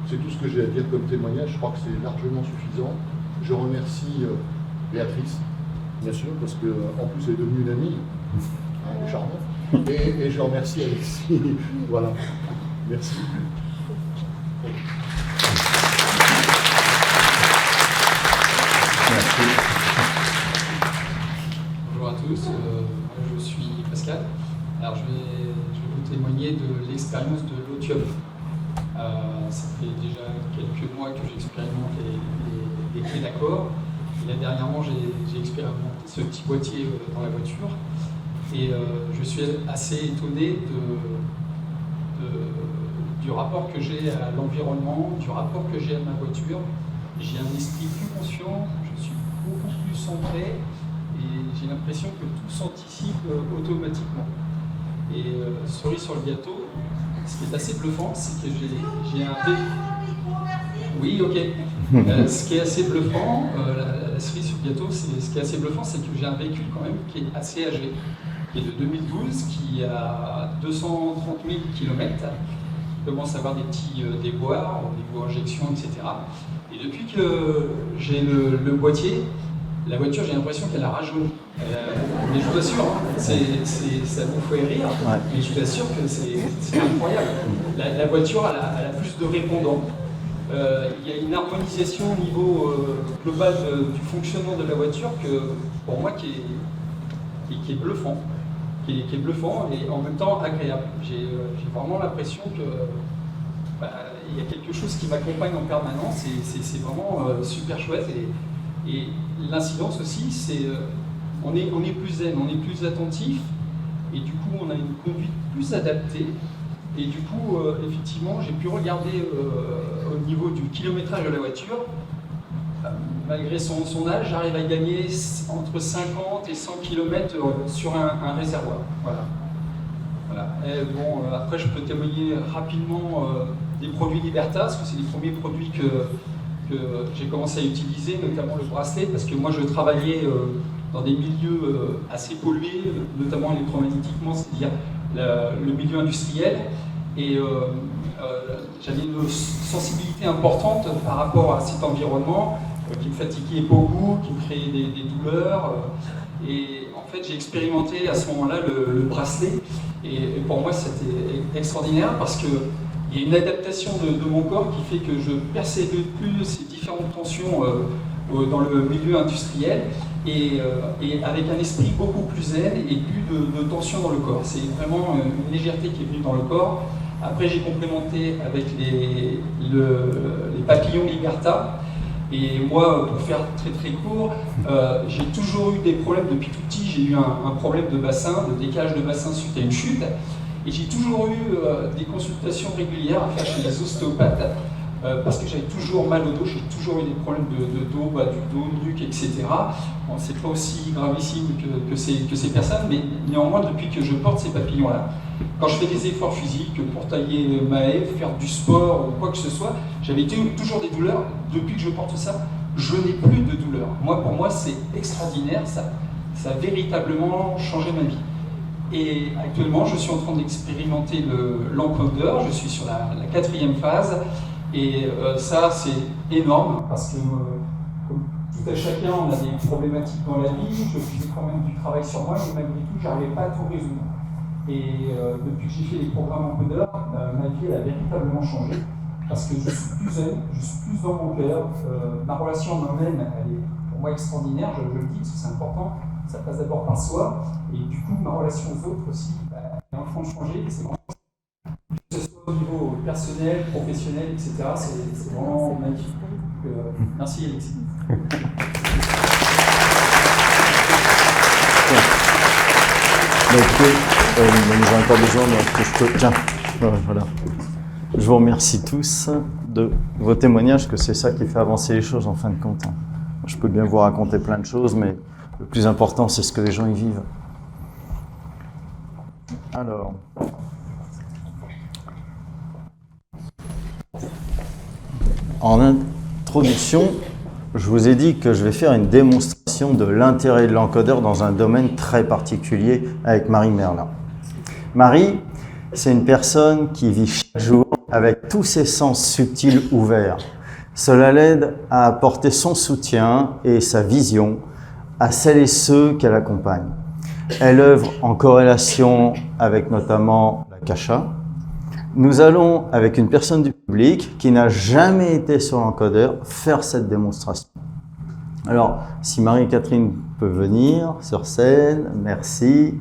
C'est tout ce que j'ai à dire comme témoignage. Je crois que c'est largement suffisant. Je remercie Béatrice, bien sûr, parce qu'en plus, elle est devenue une amie. Elle est charmante. Et je remercie Alexis. Voilà. Merci. Merci. Bonjour à tous, je suis Pascal. Alors je vais vous témoigner de l'expérience de l'otium. Ça fait déjà quelques mois que j'expérimente les clés d'accord. Et là dernièrement j'ai expérimenté ce petit boîtier dans la voiture. Et je suis assez étonné du rapport que j'ai à l'environnement, du rapport que j'ai à ma voiture. J'ai un esprit plus conscient, je suis beaucoup plus centré et j'ai l'impression que tout s'anticipe automatiquement. Et cerise sur le gâteau, ce qui est assez bluffant, c'est que j'ai un Oui, ok. Ce qui est assez bluffant, la cerise sur le gâteau, ce qui est assez bluffant, c'est que j'ai un véhicule quand même qui est assez âgé, qui est de 2012, qui a 230 000 km, qui commence à avoir des petits déboires, au niveau injection, etc. Et depuis que j'ai le boîtier, la voiture, j'ai l'impression qu'elle a rajeuni. Mais je vous assure, hein, ça vous fait rire, Ouais. mais je vous assure que c'est incroyable. La voiture, elle a plus de répondants. Il y a une harmonisation au niveau global du fonctionnement de la voiture que, pour moi, qui est bluffant. Qui est bluffant et en même temps agréable. J'ai vraiment l'impression que il y a quelque chose qui m'accompagne en permanence et c'est vraiment super chouette. Et l'incidence aussi, c'est on est plus zen, on est plus attentif et du coup on a une conduite plus adaptée. Et du coup, effectivement, j'ai pu regarder au niveau du kilométrage de la voiture. Malgré son âge, j'arrive à gagner entre 50 et 100 km sur un réservoir. Voilà. Et bon, après, je peux témoigner rapidement des produits Libertas, parce que c'est les premiers produits que j'ai commencé à utiliser, notamment le bracelet, parce que moi, je travaillais dans des milieux assez pollués, notamment électromagnétiquement, c'est-à-dire le milieu industriel. Et j'avais une sensibilité importante par rapport à cet environnement qui me fatiguait beaucoup, qui me créait des douleurs. Et en fait, j'ai expérimenté à ce moment-là le bracelet. Et pour moi, c'était extraordinaire parce qu'il y a une adaptation de mon corps qui fait que je percevais plus ces différentes tensions dans le milieu industriel et avec un esprit beaucoup plus zen et plus de tension dans le corps. C'est vraiment une légèreté qui est venue dans le corps. Après, j'ai complémenté avec les papillons Liberta. Et moi, pour faire très très court, j'ai toujours eu des problèmes depuis tout petit. J'ai eu un problème de bassin, de décalage de bassin suite à une chute. Et j'ai toujours eu des consultations régulières à faire chez les ostéopathes parce que j'avais toujours mal au dos, j'ai toujours eu des problèmes de dos, bas du dos, nuque, etc. Bon, c'est pas aussi gravissime que ces personnes, mais néanmoins, depuis que je porte ces papillons-là, quand je fais des efforts physiques pour tailler ma haie, faire du sport ou quoi que ce soit, j'avais toujours des douleurs. Depuis que je porte ça, je n'ai plus de douleurs. Pour moi, c'est extraordinaire, ça a véritablement changé ma vie. Et actuellement, je suis en train d'expérimenter l'encodeur, je suis sur la 4e phase, et ça, c'est énorme, parce que comme tout à chacun, on a des problématiques dans la vie, je faisais quand même du travail sur moi, mais malgré tout, je n'arrivais pas à tout résoudre. Et depuis que j'ai fait les programmes encodeurs, ma vie elle a véritablement changé, parce que je suis plus zen, je suis plus dans mon cœur, ma relation à moi-même, elle est pour moi extraordinaire, je le dis, parce que c'est important, ça passe d'abord par soi, et du coup, ma relation aux autres aussi, elle est en train de changer, c'est vraiment, que ce soit au niveau personnel, professionnel, etc., c'est vraiment magnifique. Merci Alexis. Nous avons encore besoin que je peux... Tiens, voilà. Je vous remercie tous de vos témoignages, que c'est ça qui fait avancer les choses en fin de compte. Je peux bien vous raconter plein de choses, mais le plus important, c'est ce que les gens y vivent. Alors... En introduction, je vous ai dit que je vais faire une démonstration de l'intérêt de l'encodeur dans un domaine très particulier avec Marie Merlin. Marie, c'est une personne qui vit chaque jour avec tous ses sens subtils ouverts. Cela l'aide à apporter son soutien et sa vision à celles et ceux qu'elle accompagne. Elle œuvre en corrélation avec notamment la Kasha. Nous allons, avec une personne du public qui n'a jamais été sur l'encodeur, faire cette démonstration. Alors, si Marie-Catherine peut venir sur scène, merci.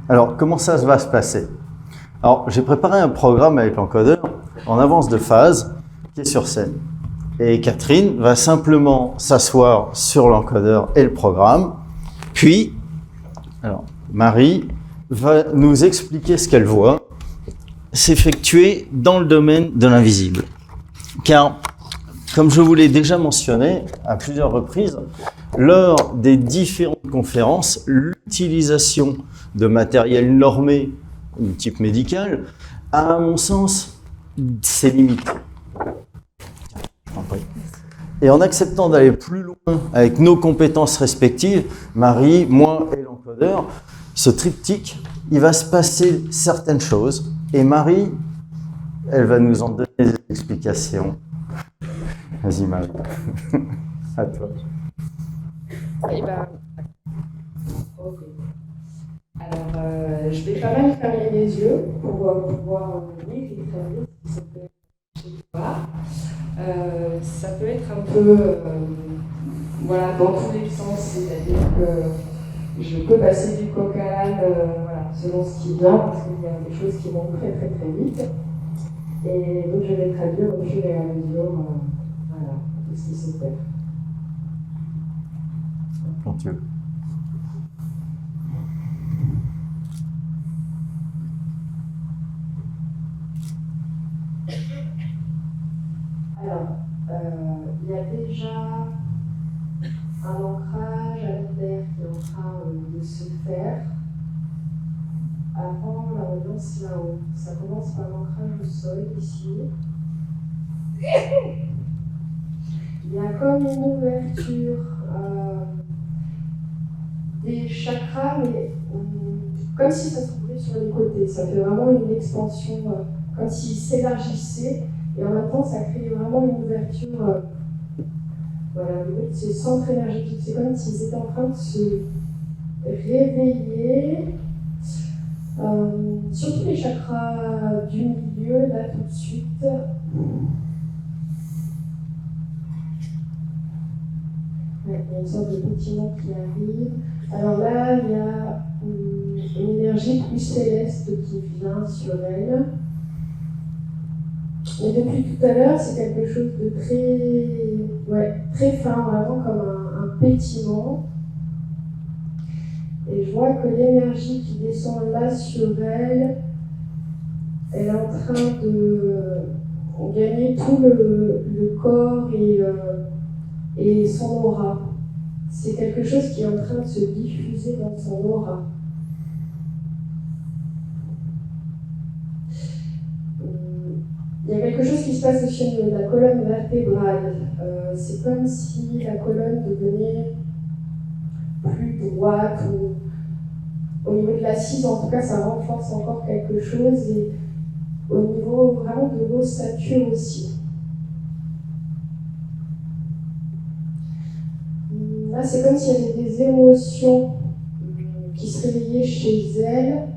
Alors, comment ça va se passer? Alors, j'ai préparé un programme avec l'encodeur en avance de phase qui est sur scène. Et Catherine va simplement s'asseoir sur l'encodeur et le programme. Puis, alors, Marie va nous expliquer ce qu'elle voit s'effectuer dans le domaine de l'invisible. Car, comme je vous l'ai déjà mentionné à plusieurs reprises, lors des différentes conférences, l'utilisation de matériel normé du type médical a, à mon sens, ses limites. Et en acceptant d'aller plus loin avec nos compétences respectives, Marie, moi et l'encodeur, ce triptyque, il va se passer certaines choses. Et Marie, elle va nous en donner des explications. Vas-y Marie, à toi. Eh ben, ok. Alors, je vais pas mal fermer les yeux pour pouvoir lire et traduire ce que je peux voir. Ça peut être un peu voilà, dans tous les sens, c'est-à-dire que je peux passer du coq à l'âne voilà, selon ce qui vient, parce qu'il y a des choses qui vont très très très vite. Et donc je vais traduire au fur et à mesure voilà, tout ce qui se fait. Quand tu veux. Alors, il y a déjà un ancrage à la terre qui est en train de se faire avant la relance là-haut. Ça commence par l'ancrage au sol ici. Il y a comme une ouverture des chakras, mais comme si ça s'ouvrait sur les côtés. Ça fait vraiment une expansion, comme s'ils s'élargissaient. Et en même temps, ça crée vraiment une ouverture. Voilà, ces centres énergétiques, c'est comme s'ils étaient en train de se réveiller. Surtout les chakras du milieu, là tout de suite. Ouais, il y a une sorte de petit monde qui arrive. Alors là, il y a une énergie plus céleste qui vient sur elle. Et depuis tout à l'heure, c'est quelque chose de très fin, vraiment comme un pétillement. Et je vois que l'énergie qui descend là sur elle, elle est en train de gagner tout le corps et son aura. C'est quelque chose qui est en train de se diffuser dans son aura. Il y a quelque chose qui se passe aussi au niveau de la colonne vertébrale. C'est comme si la colonne devenait plus droite ou au niveau de l'assise, en tout cas, ça renforce encore quelque chose et au niveau vraiment de l'ossature aussi. Là, c'est comme s'il y avait des émotions qui se réveillaient chez elle,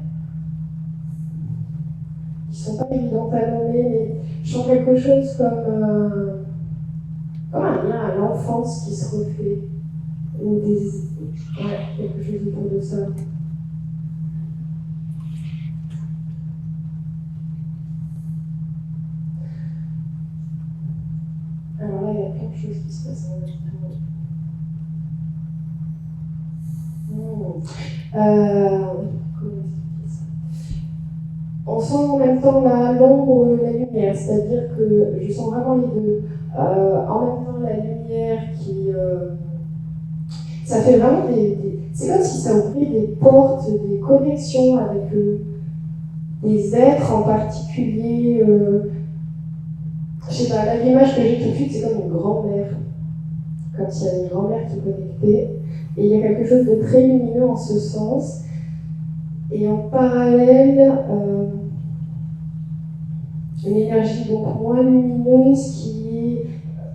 qui ne sont pas évidentes à nommer, mais je sens quelque chose comme un lien à l'enfance qui se refait, ou quelque chose autour de ça. Alors là, il y a plein de choses qui se passent en même temps. Comment expliquer ça? On sent en même temps l'ombre, la lumière, c'est-à-dire que je sens vraiment les deux. En même temps, la lumière qui... ça fait vraiment c'est comme si ça ouvrait des portes, des connexions avec des êtres en particulier. Je sais pas, là, l'image que j'ai tout de suite, c'est comme une grand-mère. Comme s'il y avait une grand-mère qui connectait. Et il y a quelque chose de très lumineux en ce sens. Et en parallèle, une énergie donc moins lumineuse qui est...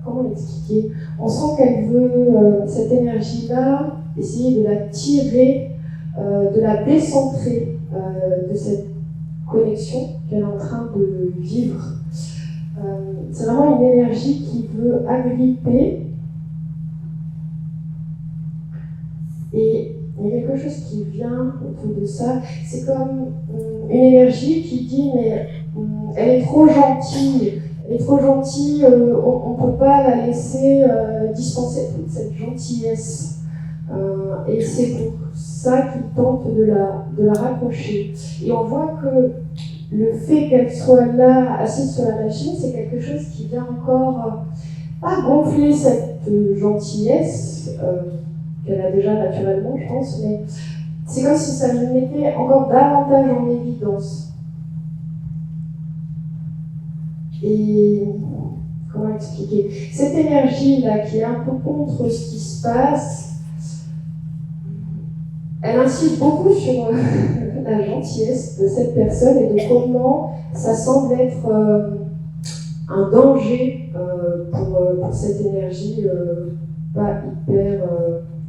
Comment l'expliquer? On sent qu'elle veut, cette énergie-là, essayer de la tirer, de la décentrer de cette connexion qu'elle est en train de vivre. C'est vraiment une énergie qui veut agripper. Et il y a quelque chose qui vient autour de ça. C'est comme une énergie qui dit mais elle est trop gentille. Elle est trop gentille, on ne peut pas la laisser dispenser toute cette gentillesse. Et c'est pour ça qu'il tente de la raccrocher. Et on voit que le fait qu'elle soit là, assise sur la machine, c'est quelque chose qui vient encore pas gonfler cette gentillesse qu'elle a déjà naturellement, je pense, mais c'est comme si ça le mettait encore davantage en évidence. Et comment expliquer? Cette énergie-là qui est un peu contre ce qui se passe, elle insiste beaucoup sur la gentillesse de cette personne et de comment ça semble être un danger pour cette énergie pas hyper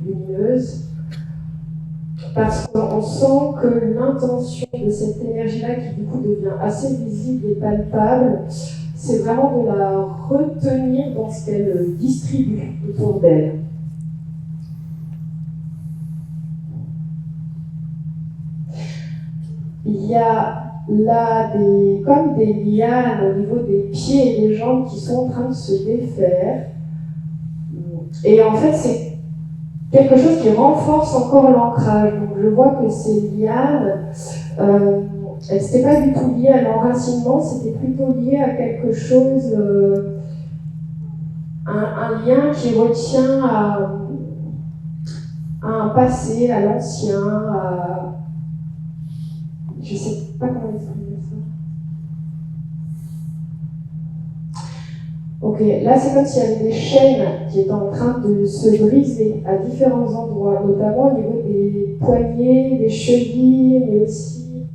lumineuse. Parce qu'on sent que l'intention de cette énergie-là, qui du coup devient assez visible et palpable, c'est vraiment de la retenir dans ce qu'elle distribue autour d'elle. Il y a là comme des lianes au niveau des pieds et des jambes qui sont en train de se défaire. Et en fait, c'est quelque chose qui renforce encore l'ancrage. Donc je vois que ces lianes, elles n'étaient pas du tout liées à l'enracinement, c'était plutôt lié à quelque chose, un lien qui retient à un passé, à l'ancien, à... Je ne sais pas comment exprimer ça. Ok, là c'est comme s'il y avait des chaînes qui étaient en train de se briser à différents endroits, notamment au niveau des poignets, des chevilles, mais aussi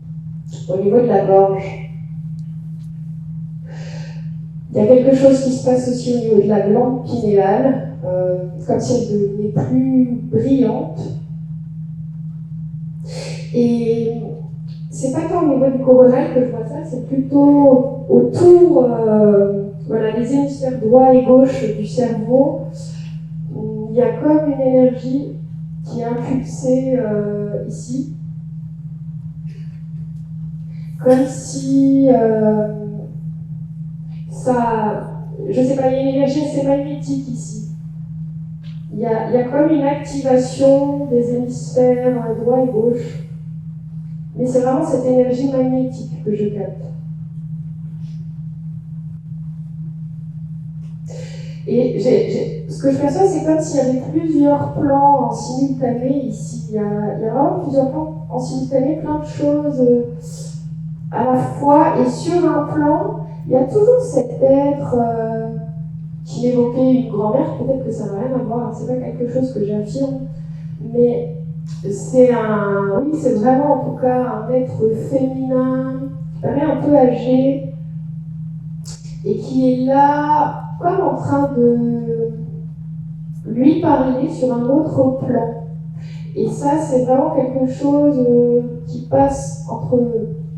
au niveau de la gorge. Il Il y a quelque chose qui se passe aussi au niveau de la glande pinéale, comme si elle devenait plus brillante. Et c'est pas tant au niveau du coronal que je vois ça, c'est plutôt autour, voilà, les hémisphères droit et gauche du cerveau. Il y a comme une énergie qui est impulsée ici. Comme si ça, je sais pas, il y a une énergie assez magnétique ici. Il y a comme une activation des hémisphères droit et gauche. Mais c'est vraiment cette énergie magnétique que je capte. Et ce que je perçois, c'est comme s'il y avait plusieurs plans en simultané ici. Il y a vraiment plusieurs plans en simultané, plein de choses à la fois. Et sur un plan, il y a toujours cet être qui évoquait une grand-mère. Peut-être que ça n'a rien à voir, c'est pas quelque chose que j'affirme. Mais c'est vraiment en tout cas un être féminin qui paraît un peu âgé et qui est là comme en train de lui parler sur un autre plan. Et ça, c'est vraiment quelque chose qui passe entre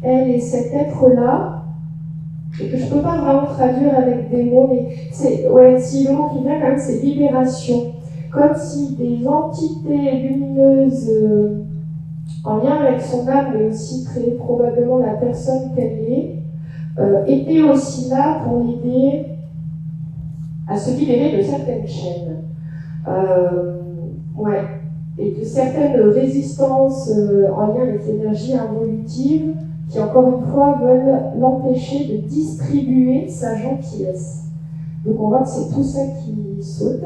elle et cet être-là et que je ne peux pas vraiment traduire avec des mots, mais si le mot qui vient quand même, c'est libération. Comme si des entités lumineuses en lien avec son âme, mais aussi très probablement la personne qu'elle est, étaient aussi là pour l'aider à se libérer de certaines chaînes. Et de certaines résistances en lien avec l'énergie involutive qui, encore une fois, veulent l'empêcher de distribuer sa gentillesse. Donc on voit que c'est tout ça qui saute.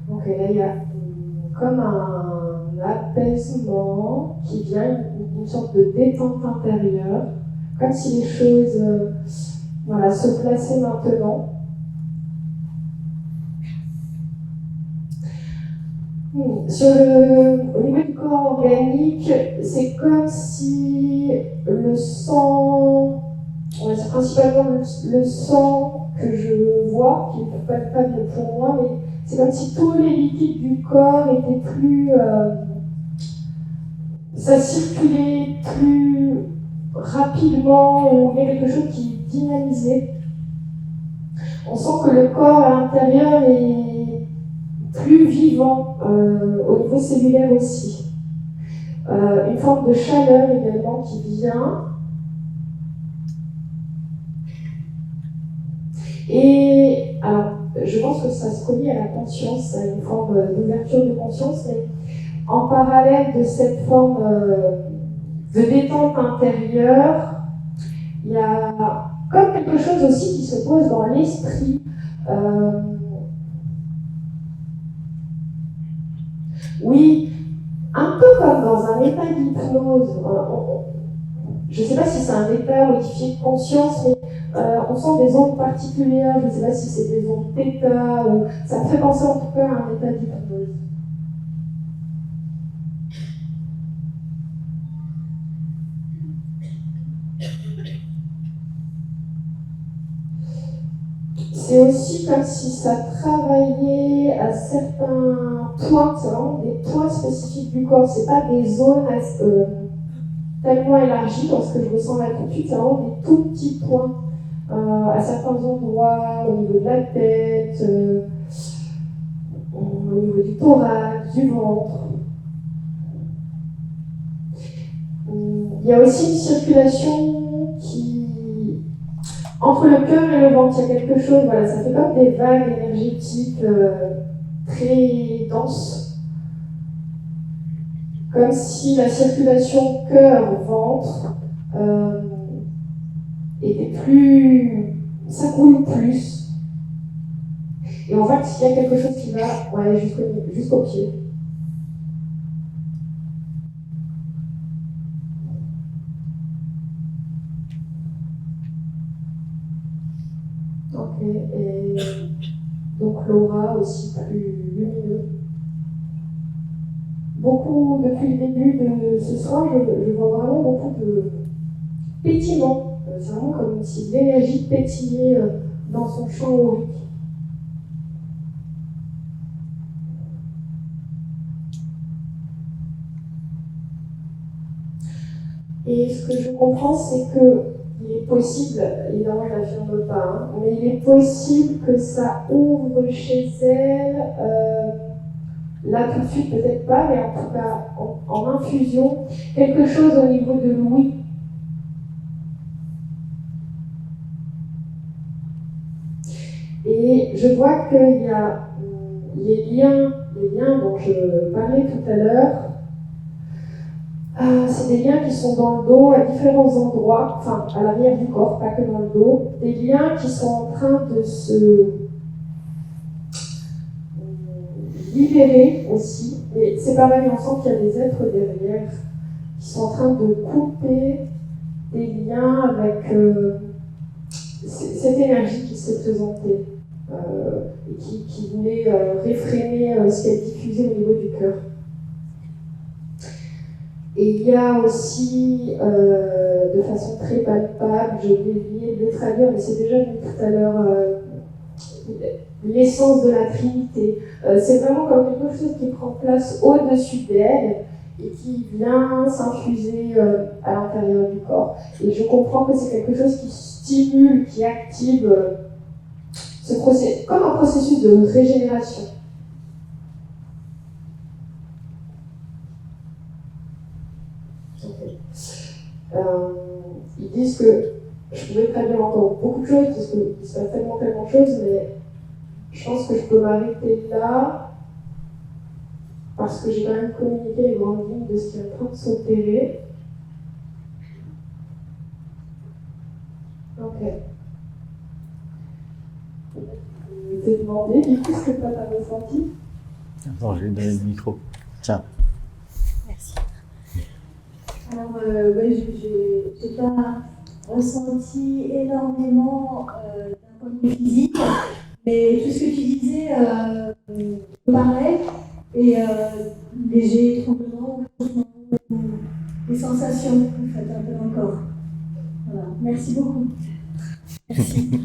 Donc là, il y a comme un apaisement qui vient, une sorte de détente intérieure, comme si les choses se plaçaient maintenant. Au niveau du corps organique, c'est comme si le sang, c'est principalement le sang que je vois, qui ne peut pas bien pour moi, mais c'est comme si tous les liquides du corps étaient plus... ça circulait plus rapidement, ou il y a quelque chose qui dynamisait. On sent que le corps à l'intérieur est plus vivant, au niveau cellulaire aussi. Une forme de chaleur également qui vient. Et alors, je pense que ça se relie à la conscience, à une forme d'ouverture de conscience, mais en parallèle de cette forme de détente intérieure, il y a comme quelque chose aussi qui se pose dans l'esprit. Oui, un peu comme dans un état d'hypnose. Je ne sais pas si c'est un état modifié de conscience, mais on sent des ondes particulières. Je ne sais pas si c'est des ondes θ, ou ça me fait penser en tout cas à un état d'hypnose. C'est aussi comme si ça travaillait à certains points, c'est vraiment des points spécifiques du corps, c'est pas des zones tellement élargies dans ce que je ressens là tout de suite, c'est vraiment des tout petits points à certains endroits, au niveau de la tête, au niveau du thorax, du ventre. Il y a aussi une circulation qui entre le cœur et le ventre, il y a quelque chose, ça fait comme des vagues énergétiques très denses. Comme si la circulation cœur-ventre était plus... ça coule plus. Et on voit qu'il y a quelque chose qui va jusqu'au pied. Ok, et donc l'aura aussi plus lumineux. beaucoup, depuis le début de ce soir, je vois vraiment beaucoup de pétillement. C'est vraiment comme si l'énergie pétillait dans son champ aurique. Et ce que je comprends, c'est qu'il est possible, évidemment je ne l'affirme pas, hein, mais il est possible que ça ouvre chez elle, là tout de suite peut-être pas, mais en tout cas en infusion, quelque chose au niveau de l'ouïe. Et je vois qu'il y a les liens dont je parlais tout à l'heure. C'est des liens qui sont dans le dos à différents endroits, enfin à l'arrière du corps, pas que dans le dos. Des liens qui sont en train de se libérer aussi. Et c'est pareil, on sent qu'il y a des êtres derrière qui sont en train de couper des liens avec cette énergie qui s'est présentée et qui venait réfréner ce qu'elle diffusait au niveau du cœur. Et il y a aussi, de façon très palpable, je vais oublier de le traduire, mais c'est déjà vu tout à l'heure, l'essence de la Trinité. C'est vraiment comme quelque chose qui prend place au-dessus d'elle et qui vient s'infuser à l'intérieur du corps. Et je comprends que c'est quelque chose qui stimule, qui active ce processus, comme un processus de régénération. Ils disent que je pourrais traduire encore beaucoup de choses parce qu'il se passe tellement de choses, mais je pense que je peux m'arrêter là parce que j'ai quand même communiqué les grandes lignes de ce qui est en train de s'opérer. Ok. Je t'ai demandé du coup ce que toi t'as ressenti. Attends, je vais lui donner le micro. Tiens. Merci. Alors, j'ai pas ressenti énormément d'un point de vue physique, mais tout ce que tu disais me parlait, et léger tremblement, des sensations, en fait, un peu dans le corps. Voilà, merci beaucoup. Merci.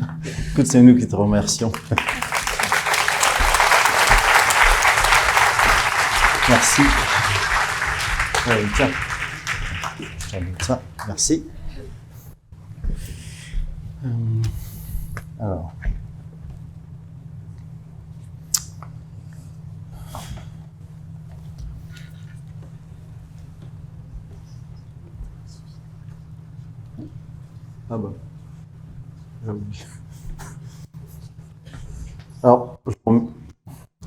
Écoute, c'est nous qui te remercions. Merci. Tiens. Ça, merci. Alors. Ah bah. J'ai oublié. Alors, je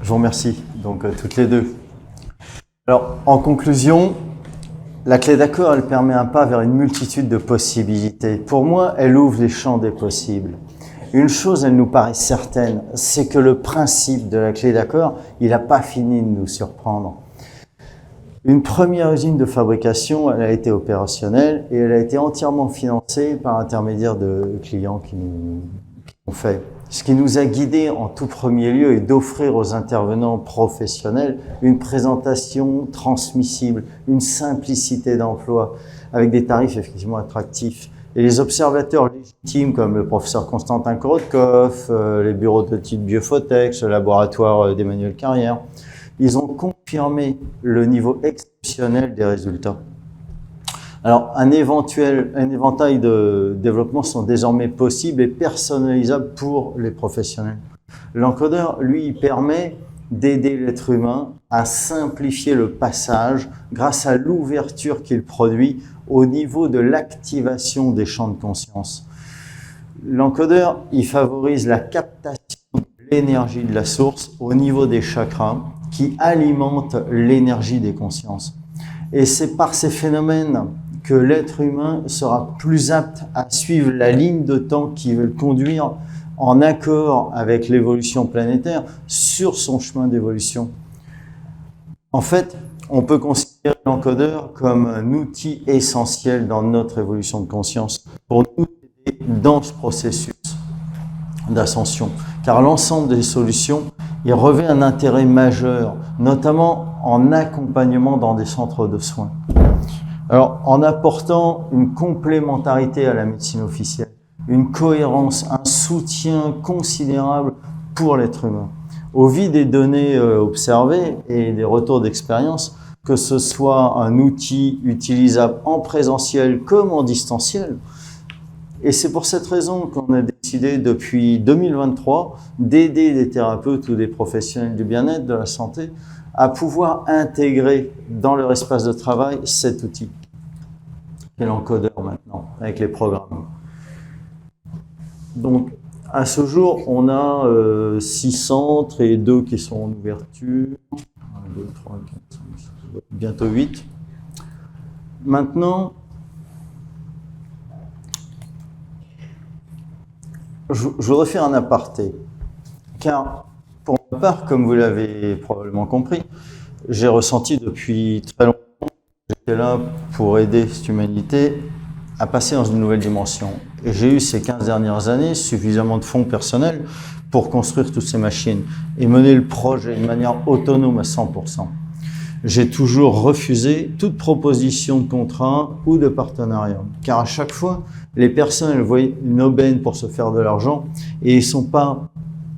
vous remercie, donc toutes les deux. Alors, en conclusion, la clé d'accord, elle permet un pas vers une multitude de possibilités. Pour moi, elle ouvre les champs des possibles. Une chose, elle nous paraît certaine, c'est que le principe de la clé d'accord, il n'a pas fini de nous surprendre. Une première usine de fabrication, elle a été opérationnelle et elle a été entièrement financée par l'intermédiaire de clients qui ont fait. Ce qui nous a guidés en tout premier lieu est d'offrir aux intervenants professionnels une présentation transmissible, une simplicité d'emploi avec des tarifs effectivement attractifs. Et les observateurs légitimes comme le professeur Constantin Korotkov, les bureaux de type Biofotex, le laboratoire d'Emmanuel Carrière, ils ont confirmé le niveau exceptionnel des résultats. Alors, un éventail de développements sont désormais possibles et personnalisables pour les professionnels. L'encodeur, lui, il permet d'aider l'être humain à simplifier le passage grâce à l'ouverture qu'il produit au niveau de l'activation des champs de conscience. L'encodeur, il favorise la captation de l'énergie de la source au niveau des chakras qui alimentent l'énergie des consciences. Et c'est par ces phénomènes que l'être humain sera plus apte à suivre la ligne de temps qui veut le conduire en accord avec l'évolution planétaire sur son chemin d'évolution. En fait, on peut considérer l'encodeur comme un outil essentiel dans notre évolution de conscience pour nous aider dans ce processus d'ascension. Car l'ensemble des solutions, il revêt un intérêt majeur, notamment en accompagnement dans des centres de soins. Alors, en apportant une complémentarité à la médecine officielle, une cohérence, un soutien considérable pour l'être humain. Au vu des données observées et des retours d'expérience, que ce soit un outil utilisable en présentiel comme en distanciel. Et c'est pour cette raison qu'on a décidé depuis 2023 d'aider des thérapeutes ou des professionnels du bien-être, de la santé, à pouvoir intégrer dans leur espace de travail cet outil, qui est l'encodeur maintenant, avec les programmes. Donc, à ce jour, on a 6 centres et 2 qui sont en ouverture. 1, 2, 3, 4, 5, 6, bientôt 8. Maintenant, je voudrais faire un aparté, car pour ma part, comme vous l'avez probablement compris, j'ai ressenti depuis très longtemps que j'étais là pour aider cette humanité à passer dans une nouvelle dimension. Et j'ai eu ces 15 dernières années suffisamment de fonds personnels pour construire toutes ces machines et mener le projet de manière autonome à 100%. J'ai toujours refusé toute proposition de contrat ou de partenariat, car à chaque fois, les personnes elles voient une aubaine pour se faire de l'argent et ils ne sont pas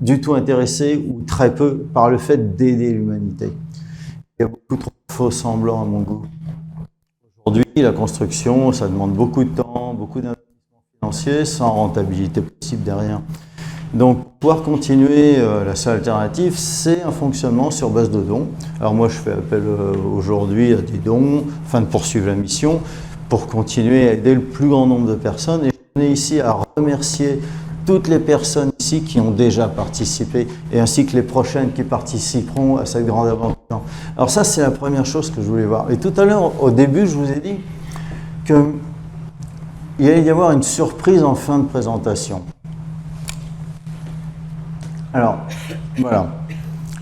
du tout intéressés ou très peu par le fait d'aider l'humanité. Il y a beaucoup trop de faux semblants à mon goût. Aujourd'hui, la construction, ça demande beaucoup de temps, beaucoup d'investissements financiers, sans rentabilité possible derrière. Donc, pouvoir continuer, la seule alternative, c'est un fonctionnement sur base de dons. Alors moi, je fais appel aujourd'hui à des dons, afin de poursuivre la mission, pour continuer à aider le plus grand nombre de personnes. Et je tenais ici à remercier toutes les personnes ici qui ont déjà participé, et ainsi que les prochaines qui participeront à cette grande aventure. Alors ça, c'est la première chose que je voulais voir. Et tout à l'heure, au début, je vous ai dit qu'il allait y avoir une surprise en fin de présentation. Alors, voilà.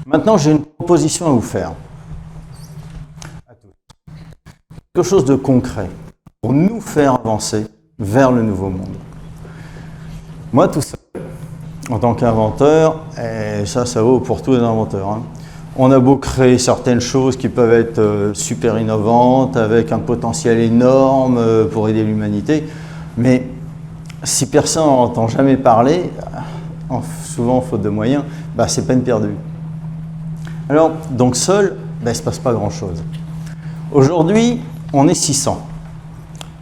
Maintenant, j'ai une proposition à vous faire. À tous. Quelque chose de concret pour nous faire avancer vers le nouveau monde. Moi, tout seul, en tant qu'inventeur, et ça vaut pour tous les inventeurs, hein, on a beau créer certaines choses qui peuvent être super innovantes, avec un potentiel énorme pour aider l'humanité, mais si personne n'en entend jamais parler, souvent faute de moyens, c'est peine perdue. Alors, donc seul, il ne se passe pas grand-chose. Aujourd'hui, on est 600.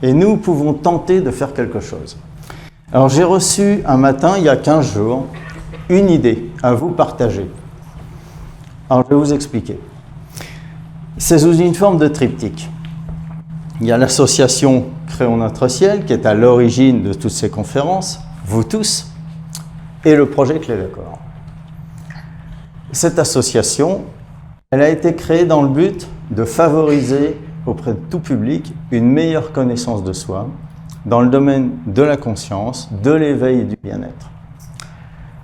Et nous pouvons tenter de faire quelque chose. Alors, j'ai reçu un matin, il y a 15 jours, une idée à vous partager. Alors, je vais vous expliquer. C'est sous une forme de triptyque. Il y a l'association Créons notre ciel, qui est à l'origine de toutes ces conférences, vous tous, et le projet Clé d'accord. Cette association, elle a été créée dans le but de favoriser auprès de tout public une meilleure connaissance de soi dans le domaine de la conscience, de l'éveil et du bien-être.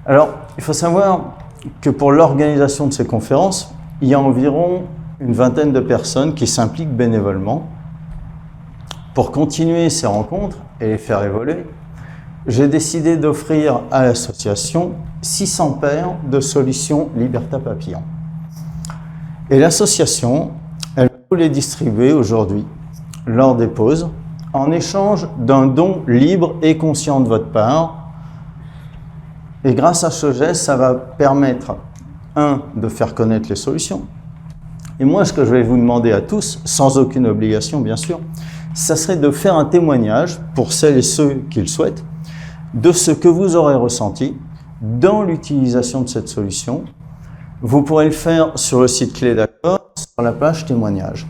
Alors, il faut savoir que pour l'organisation de ces conférences, il y a environ une vingtaine de personnes qui s'impliquent bénévolement. Pour continuer ces rencontres et les faire évoluer, j'ai décidé d'offrir à l'association 600 paires de solutions Liberta Papillon. Et l'association, elle va vous les distribuer aujourd'hui, lors des pauses, en échange d'un don libre et conscient de votre part. Et grâce à ce geste, ça va permettre, de faire connaître les solutions. Et moi, ce que je vais vous demander à tous, sans aucune obligation bien sûr, ça serait de faire un témoignage, pour celles et ceux qui le souhaitent, de ce que vous aurez ressenti dans l'utilisation de cette solution. Vous pourrez le faire sur le site Clé d'accord, sur la page témoignage.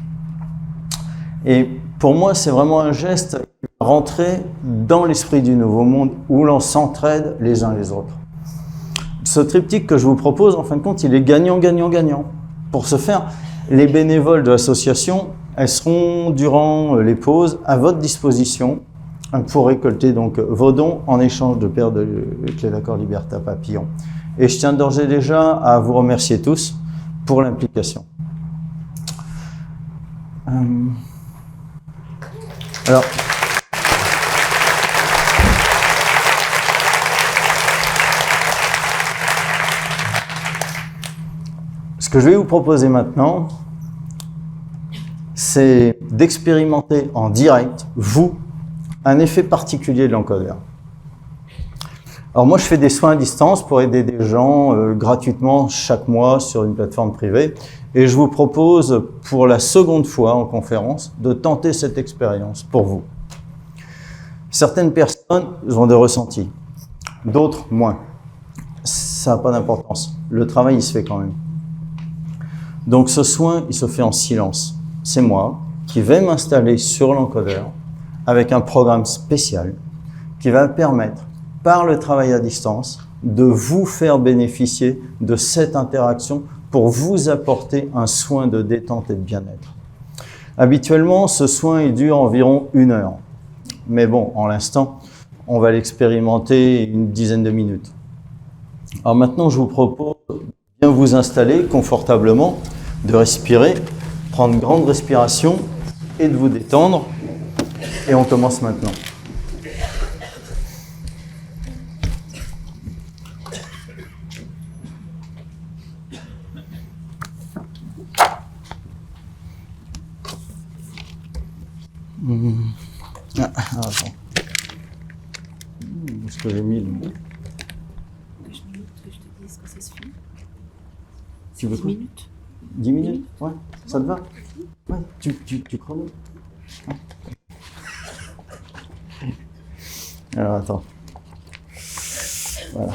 Et pour moi, c'est vraiment un geste qui va rentrer dans l'esprit du nouveau monde où l'on s'entraide les uns les autres. Ce triptyque que je vous propose, en fin de compte, il est gagnant-gagnant-gagnant. Pour ce faire, les bénévoles de l'association, elles seront durant les pauses à votre disposition pour récolter donc vos dons en échange de paires de Clé d'accord Liberta Papillon. Et je tiens d'ores et déjà à vous remercier tous pour l'implication. Alors, Ce que je vais vous proposer maintenant, c'est d'expérimenter en direct, vous, un effet particulier de l'encodeur. Alors moi, je fais des soins à distance pour aider des gens gratuitement chaque mois sur une plateforme privée. Et je vous propose, pour la seconde fois en conférence, de tenter cette expérience pour vous. Certaines personnes ont des ressentis, d'autres moins. Ça n'a pas d'importance. Le travail, il se fait quand même. Donc ce soin, il se fait en silence. C'est moi qui vais m'installer sur l'encodeur avec un programme spécial qui va me permettre, par le travail à distance, de vous faire bénéficier de cette interaction pour vous apporter un soin de détente et de bien-être. Habituellement, ce soin il dure environ 1 heure. Mais bon, en l'instant, on va l'expérimenter une dizaine de minutes. Alors maintenant, je vous propose de bien vous installer confortablement, de respirer, prendre une grande respiration et de vous détendre. Et on commence maintenant. Attends. Où est-ce que j'ai mis le... Que je te dise que ça se filme. Tu veux 10 quoi? minutes. 10 minutes? Ouais, ça te va? Ouais, tu chrono. Alors attends. Voilà.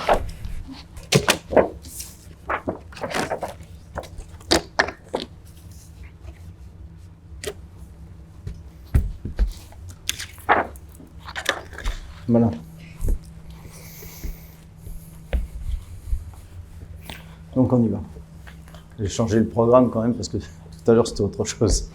Voilà. Donc on y va. J'ai changé le programme quand même parce que tout à l'heure c'était autre chose.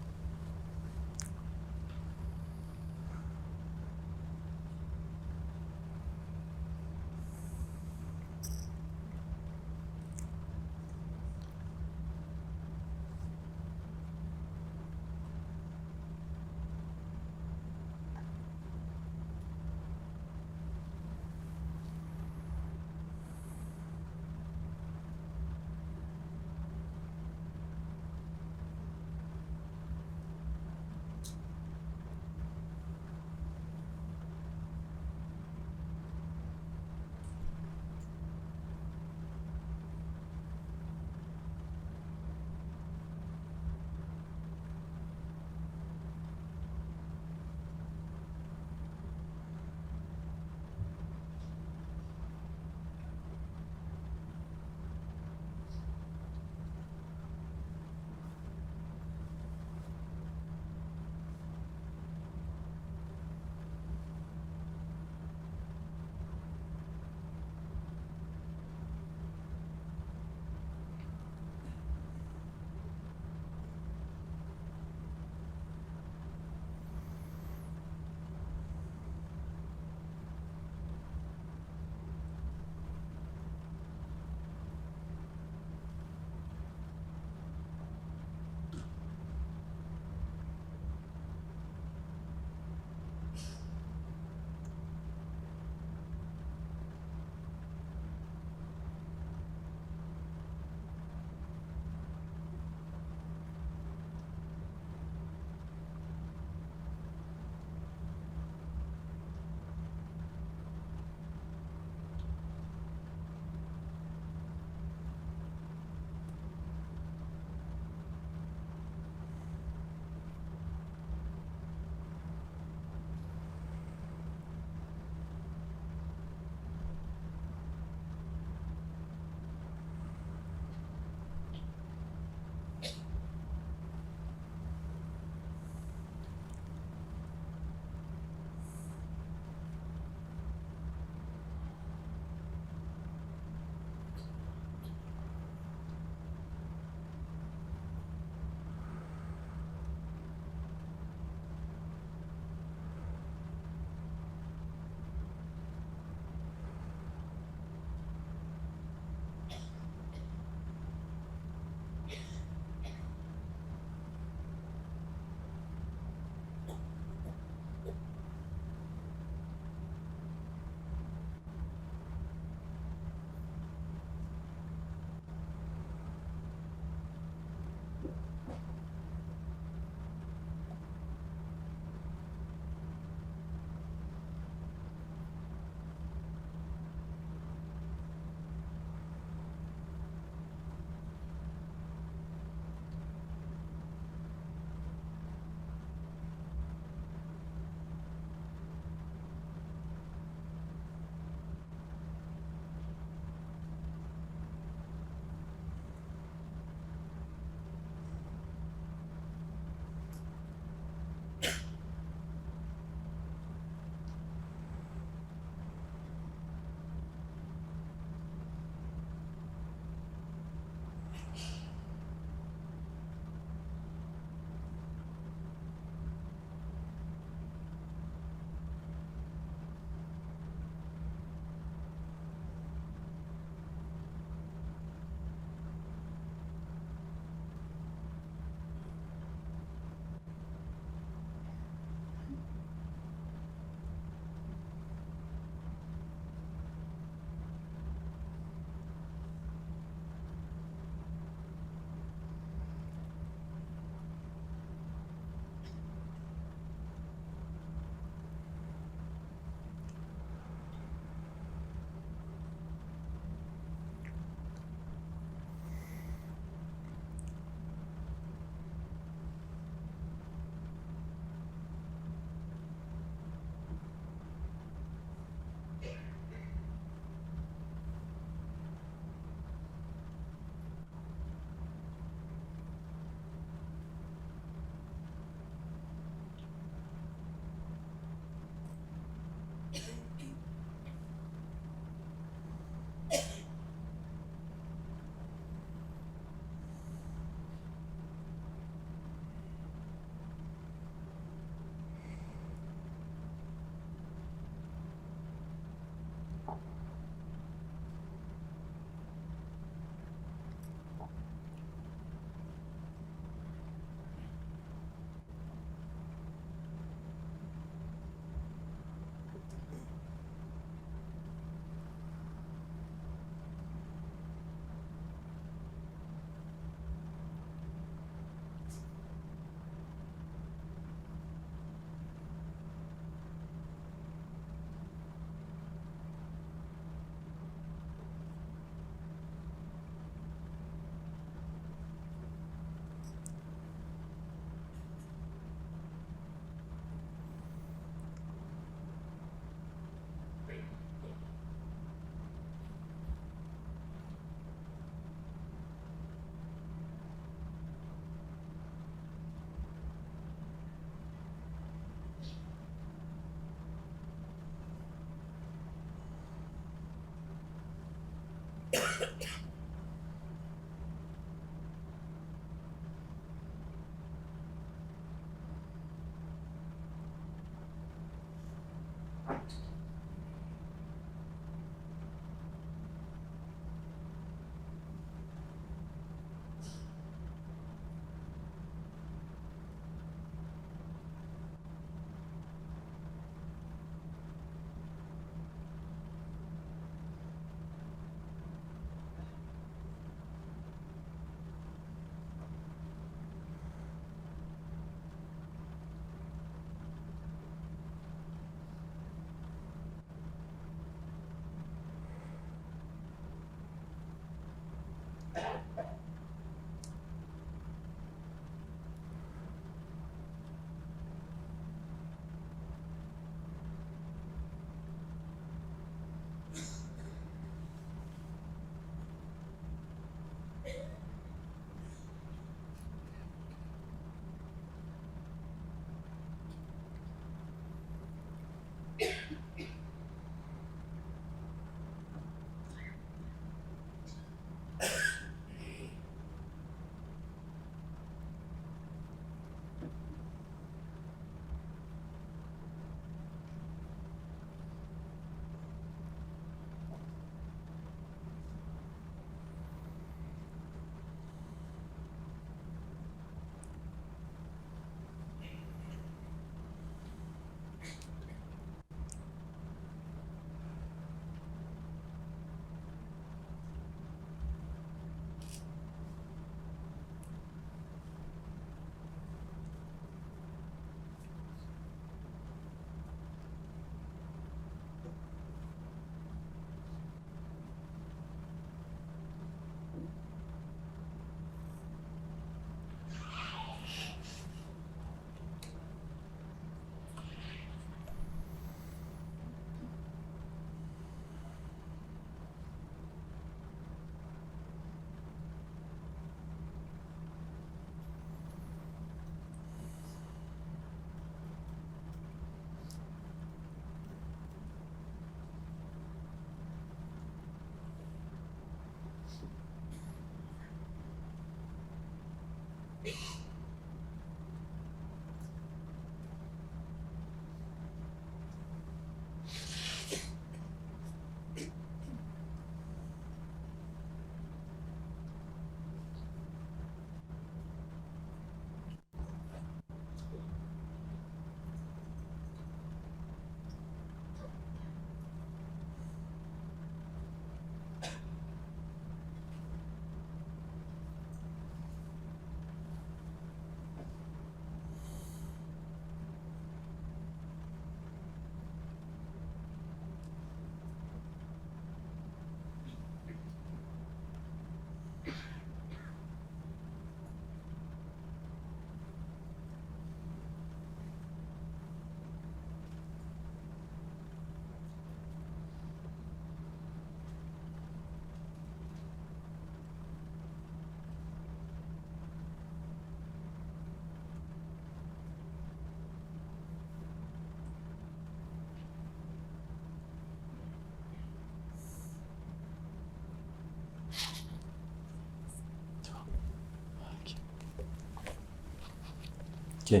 Ok.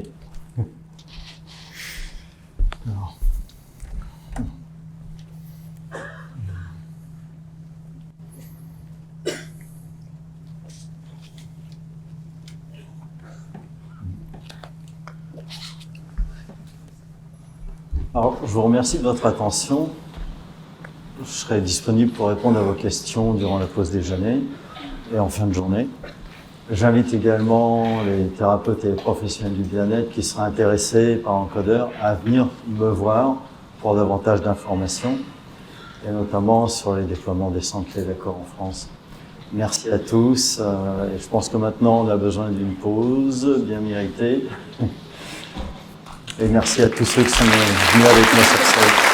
Alors. Alors, je vous remercie de votre attention. Je serai disponible pour répondre à vos questions durant la pause déjeuner et en fin de journée. J'invite également les thérapeutes et les professionnels du bien-être qui seraient intéressés par Encodeur à venir me voir pour davantage d'informations, et notamment sur les déploiements des centres clés d'accord en France. Merci à tous. Et je pense que maintenant on a besoin d'une pause bien méritée. Et merci à tous ceux qui sont venus avec moi sur cette.